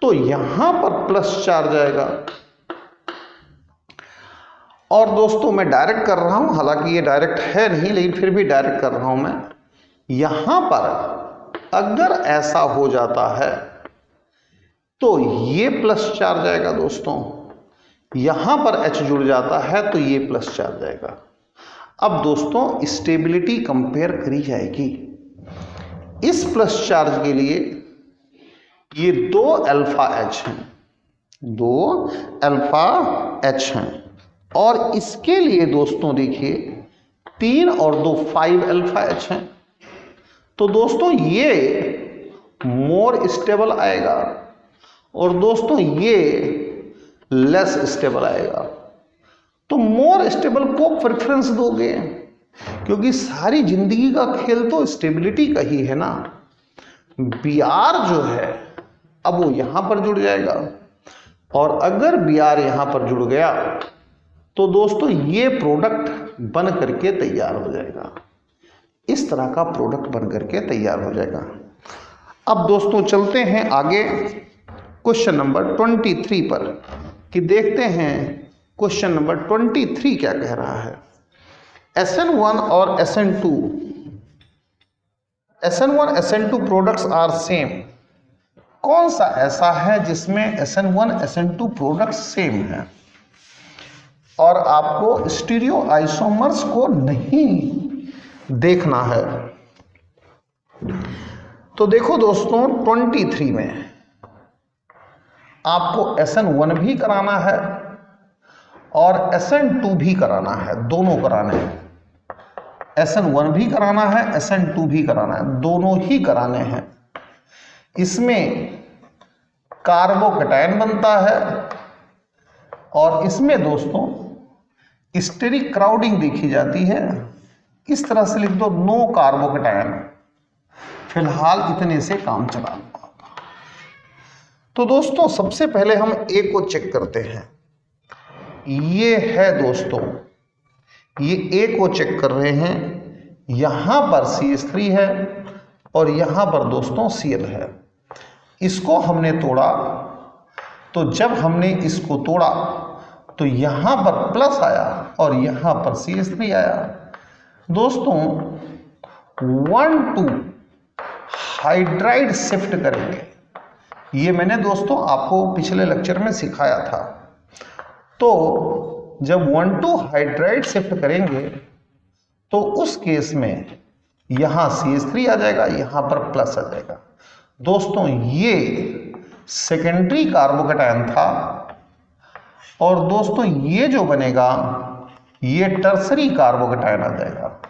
तो यहां पर प्लस चार्ज आएगा। और दोस्तों मैं डायरेक्ट कर रहा हूं, हालांकि ये डायरेक्ट है नहीं लेकिन फिर भी डायरेक्ट कर रहा हूं मैं। यहां पर अगर ऐसा हो जाता है तो ये प्लस चार्ज आएगा दोस्तों, यहां पर H जुड़ जाता है तो ये प्लस चार्ज आएगा। अब दोस्तों स्टेबिलिटी कंपेयर करी जाएगी। इस प्लस चार्ज के लिए ये 2 अल्फा H हैं, 2 अल्फा H हैं, और इसके लिए दोस्तों देखिए 3 और 2 5 अल्फा H हैं। तो दोस्तों ये मोर स्टेबल आएगा और दोस्तों ये लेस स्टेबल आएगा। तो मोर स्टेबल को प्रेफरेंस दोगे क्योंकि सारी जिंदगी का खेल तो स्टेबिलिटी का ही है ना। Br जो है अब वो यहां पर जुड़ जाएगा और अगर Br यहां पर जुड़ गया तो दोस्तों ये प्रोडक्ट बन करके तैयार हो जाएगा, इस तरह का प्रोडक्ट बन करके तैयार हो जाएगा। अब दोस्तों चलते हैं आगे क्वेश्चन नंबर 23 पर कि देखते हैं क्वेश्चन नंबर 23 क्या कह रहा है। SN1 और SN2 SN2 products are same. कौन सा ऐसा है जिसमें SN1 SN2 प्रोडक्ट्स सेम है? और आपको स्टीरियो आइसोमर्स को नहीं देखना है। तो देखो दोस्तों 23 में आपको SN1 भी कराना है और SN2 भी कराना है, दोनों कराने हैं। SN1 भी कराना है, SN2 भी कराना है, दोनों ही कराने हैं। इसमें कार्बोकैटायन बनता है और इसमें दोस्तों स्टेरिक क्राउडिंग देखी जाती है। इस तरह से लिख दो नो कार्बोकैटायन। फिलहाल इतने से काम चला लो। तो दोस्तों सबसे पहले हम ए को चेक करते हैं। ये है दोस्तों, ये ए को चेक कर रहे हैं। यहां पर CH3 है और यहां पर दोस्तों Cl है। इसको हमने तोड़ा, तो जब हमने इसको तोड़ा तो यहां पर प्लस आया और यहां पर CH3 आया। दोस्तों 1,2 हाइड्राइड शिफ्ट करेंगे। ये मैंने दोस्तों आपको पिछले लेक्चर में सिखाया था। तो जब 1,2 हाइड्राइड शिफ्ट करेंगे तो उस केस में यहां CH3 आ जाएगा, यहां पर प्लस आ जाएगा। दोस्तों ये सेकेंडरी कार्बोकैटायन था और दोस्तों ये जो बनेगा ये टर्सरी कार्बोकैटायन आ जाएगा,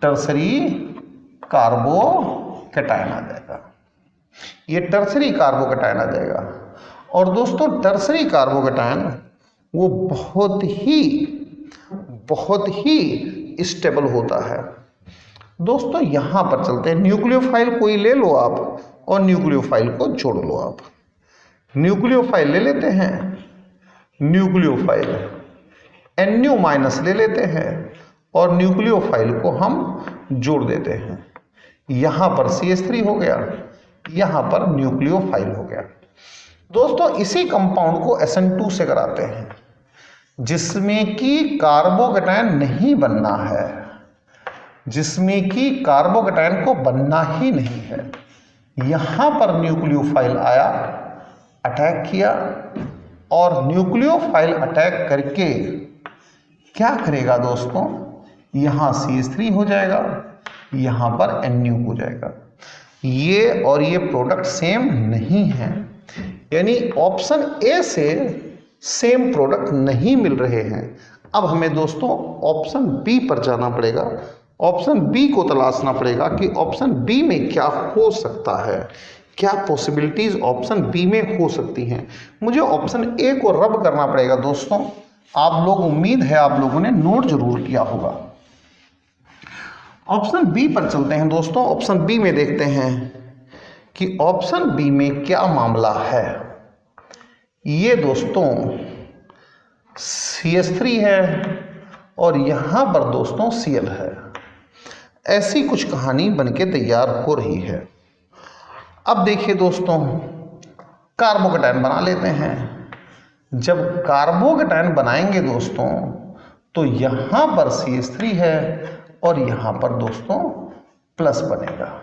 टर्सरी कार्बोकैटायन आ जाएगा, ये टर्सरी कार्बोकैटायन आ जाएगा। और दोस्तों टर्सरी कार्बोकैटायन वो बहुत ही स्टेबल होता है। दोस्तों यहां पर चलते हैं, न्यूक्लियोफाइल कोई ले लो आप और न्यूक्लियोफाइल को जोड़ लो आप। न्यूक्लियोफाइल ले लेते हैं, न्यूक्लियोफाइल NU- ले लेते हैं और न्यूक्लियोफाइल को हम जोड़ देते हैं। यहां पर CH3 हो गया, यहां पर न्यूक्लियोफाइल हो गया। दोस्तों इसी कंपाउंड को SN2 से कराते हैं जिसमें कि कार्बोकैटायन नहीं बनना है, जिसमें कि कार्बोकैटायन को बनना ही नहीं है। यहां पर न्यूक्लियोफाइल आया, अटैक किया और न्यूक्लियोफाइल अटैक करके क्या करेगा दोस्तों, यहां CH3 हो जाएगा, यहां पर NU हो जाएगा। ये और ये प्रोडक्ट सेम नहीं है, यानी ऑप्शन ए से सेम प्रोडक्ट नहीं मिल रहे हैं। अब हमें दोस्तों ऑप्शन बी पर जाना पड़ेगा, ऑप्शन बी को तलाशना पड़ेगा कि ऑप्शन बी में क्या हो सकता है, क्या पॉसिबिलिटीज ऑप्शन बी में हो सकती हैं। मुझे ऑप्शन ए को रब करना पड़ेगा। दोस्तों आप लोग, उम्मीद है आप लोगों ने नोट जरूर किया होगा। ऑप्शन बी पर चलते हैं दोस्तों। ऑप्शन बी में देखते हैं कि ऑप्शन बी में क्या मामला है। ये दोस्तों CH3 है और यहां पर दोस्तों Cl है। ऐसी कुछ कहानी बनके तैयार हो रही है। अब देखिए दोस्तों, कार्बोकैटायन बना लेते हैं। जब कार्बोकैटायन बनाएंगे दोस्तों तो यहां पर CH3 है और यहां पर दोस्तों प्लस बनेगा।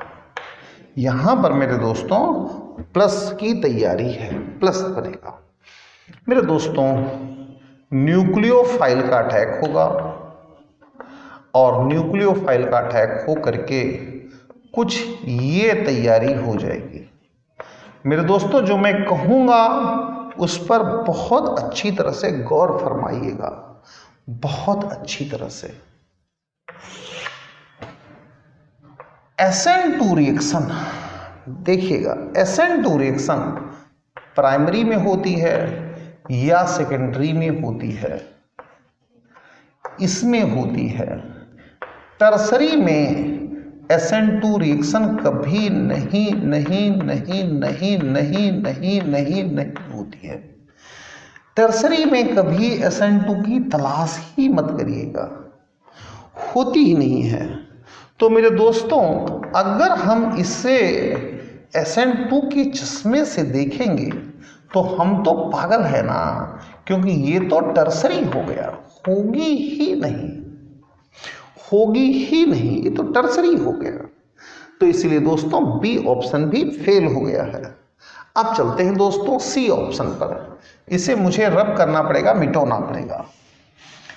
यहां पर मेरे दोस्तों प्लस की तैयारी है, प्लस बनेगा। मेरे दोस्तों न्यूक्लियोफाइल का अटैक होगा और न्यूक्लियोफाइल का अटैक हो करके कुछ ये तैयारी हो जाएगी। मेरे दोस्तों जो मैं कहूँगा उस पर बहुत अच्छी तरह से गौर फरमाइएगा, बहुत अच्छी तरह से। SN2 रिएक्शन देखिएगा, SN2 रिएक्शन प्राइमरी में होती है या सेकेंडरी में होती है, इसमें होती है। टर्सरी में SN2 रिएक्शन कभी नहीं नहीं नहीं नहीं नहीं नहीं नहीं नहीं होती है। टर्सरी में कभी SN2 की तलाश ही मत करिएगा, होती ही नहीं है। तो मेरे दोस्तों अगर हम इसे SN2 के चश्मे से देखेंगे तो हम तो पागल है ना, क्योंकि ये तो टर्सरी हो गया, होगी ही नहीं, होगी ही नहीं, ये तो टर्सरी हो गया। तो इसलिए दोस्तों बी ऑप्शन भी फेल हो गया है। अब चलते हैं दोस्तों सी ऑप्शन पर। इसे मुझे रब करना पड़ेगा, मिटाना पड़ेगा।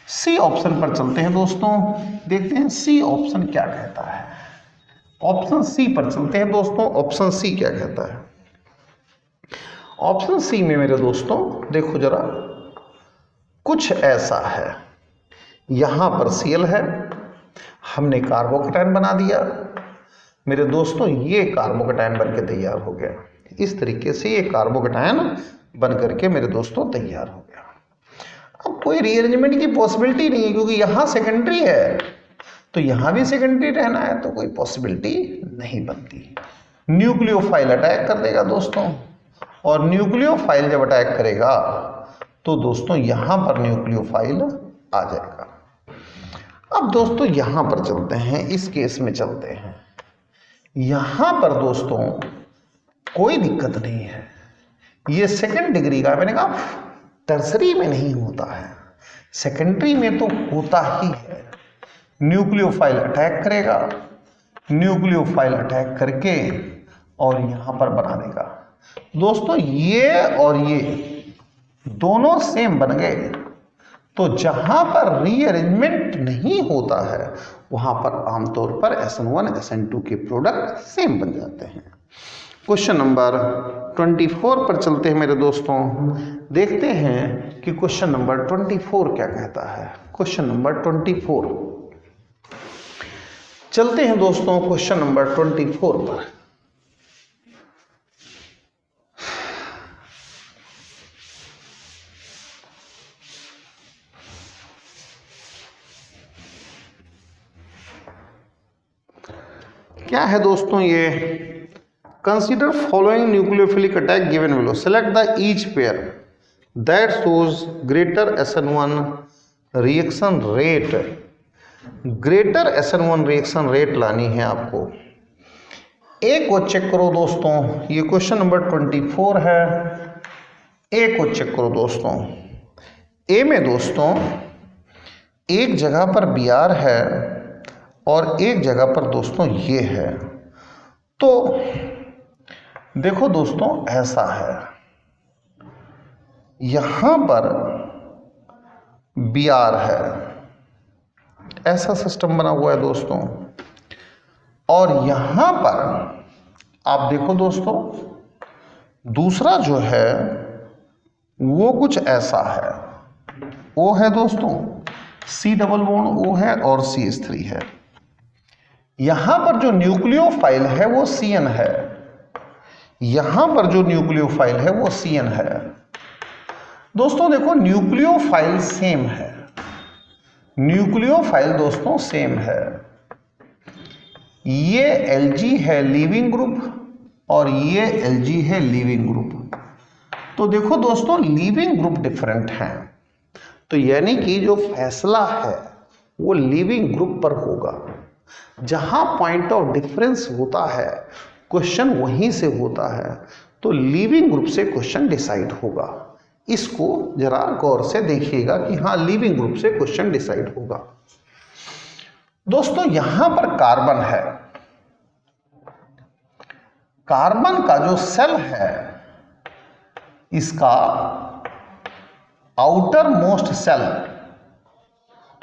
सी ऑप्शन पर चलते हैं दोस्तों, देखते हैं सी ऑप्शन क्या कहता है। ऑप्शन सी पर चलते हैं दोस्तों, ऑप्शन सी क्या कहता है। ऑप्शन सी में मेरे दोस्तों देखो जरा, कुछ ऐसा है, यहां पर Cl है, हमने कार्बोकेटायन बना दिया मेरे दोस्तों, ये कार्बोकेटायन बनके तैयार हो गया। इस तरीके से ये कार्बोकेटायन बन करके मेरे दोस्तों तैयार हो गया। अब कोई रीअरेंजमेंट की पॉसिबिलिटी नहीं है, क्योंकि यहां सेकेंडरी है तो यहां भी सेकेंडरी रहना है, तो कोई पॉसिबिलिटी नहीं बनती। न्यूक्लियोफाइल अटैक कर देगा दोस्तों, और न्यूक्लियोफाइल जब अटैक करेगा तो दोस्तों यहां पर न्यूक्लियोफाइल आ जाएगा। अब दोस्तों यहां पर चलते हैं, इस केस में चलते हैं। यहां पर दोस्तों कोई दिक्कत नहीं है, ये सेकंड डिग्री का, मैंने कहा टर्सरी में नहीं होता है, सेकेंडरी में तो होता ही है। न्यूक्लियोफाइल अटैक करेगा, न्यूक्लियोफाइल अटैक करके और यहां पर बना देगा दोस्तों। ये और ये दोनों सेम बन गए, तो जहां पर रीअरेंजमेंट नहीं होता है वहां पर आमतौर पर SN1 SN2 के प्रोडक्ट सेम बन जाते हैं। क्वेश्चन नंबर 24 पर चलते हैं मेरे दोस्तों, देखते हैं कि क्वेश्चन नंबर 24 क्या कहता है। क्वेश्चन नंबर 24 चलते हैं दोस्तों, क्वेश्चन नंबर 24 पर। क्या है दोस्तों ये, consider following nucleophilic attack given below, select the each pair that shows greater SN1 reaction rate. Greater SN1 reaction rate लानी है आपको। ए को चेक करो दोस्तों, ये क्वेश्चन नंबर 24 है। ए को चेक करो दोस्तों, ए में दोस्तों एक जगह पर Br है और एक जगह पर दोस्तों ये है। तो देखो दोस्तों ऐसा है, यहां पर Br है, ऐसा सिस्टम बना हुआ है दोस्तों, और यहां पर आप देखो दोस्तों दूसरा जो है वो कुछ ऐसा है, O है दोस्तों, C डबल बॉन्ड O है और CH3 है। यहां पर जो न्यूक्लियोफाइल है वो Cn है, यहां पर जो न्यूक्लियोफाइल है वो Cn है। दोस्तों देखो न्यूक्लियोफाइल सेम है, न्यूक्लियोफाइल दोस्तों सेम है। ये Lg है लीविंग ग्रुप और ये Lg है लीविंग ग्रुप। तो देखो दोस्तों लीविंग ग्रुप डिफरेंट हैं, तो यानी कि जो फैसला है वो लीविंग ग्रुप पर होगा। जहां पॉइंट ऑफ डिफरेंस होता है क्वेश्चन वहीं से होता है, तो लीविंग ग्रुप से क्वेश्चन डिसाइड होगा। इसको जरा गौर से देखिएगा कि हाँ लीविंग ग्रुप से क्वेश्चन डिसाइड होगा। दोस्तों यहां पर कार्बन है, कार्बन का जो सेल है इसका आउटर मोस्ट सेल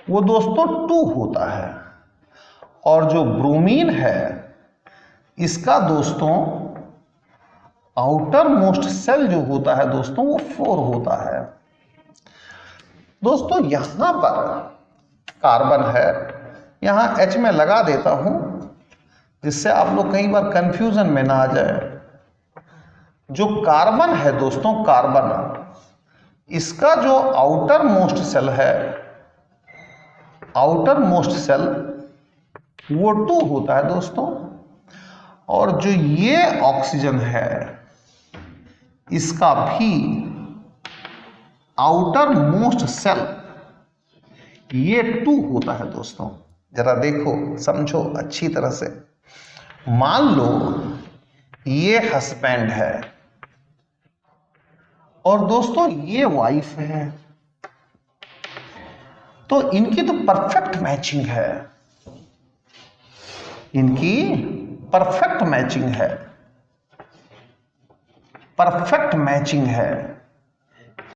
वो दोस्तों 2 होता है, और जो ब्रोमीन है इसका दोस्तों आउटर मोस्ट सेल जो होता है दोस्तों वो 4 होता है। दोस्तों यहां पर कार्बन है, यहां H में लगा देता हूं जिससे आप लोग कई बार कंफ्यूजन में ना आ जाए। जो कार्बन है दोस्तों, कार्बन इसका जो आउटर मोस्ट सेल है, आउटर मोस्ट सेल वो 2 होता है दोस्तों, और जो ये ऑक्सीजन है इसका भी आउटर मोस्ट सेल ये 2 होता है दोस्तों। जरा देखो समझो अच्छी तरह से। मान लो ये हस्बैंड है और दोस्तों ये वाइफ है, तो इनकी तो परफेक्ट मैचिंग है, इनकी परफेक्ट मैचिंग है, परफेक्ट मैचिंग है।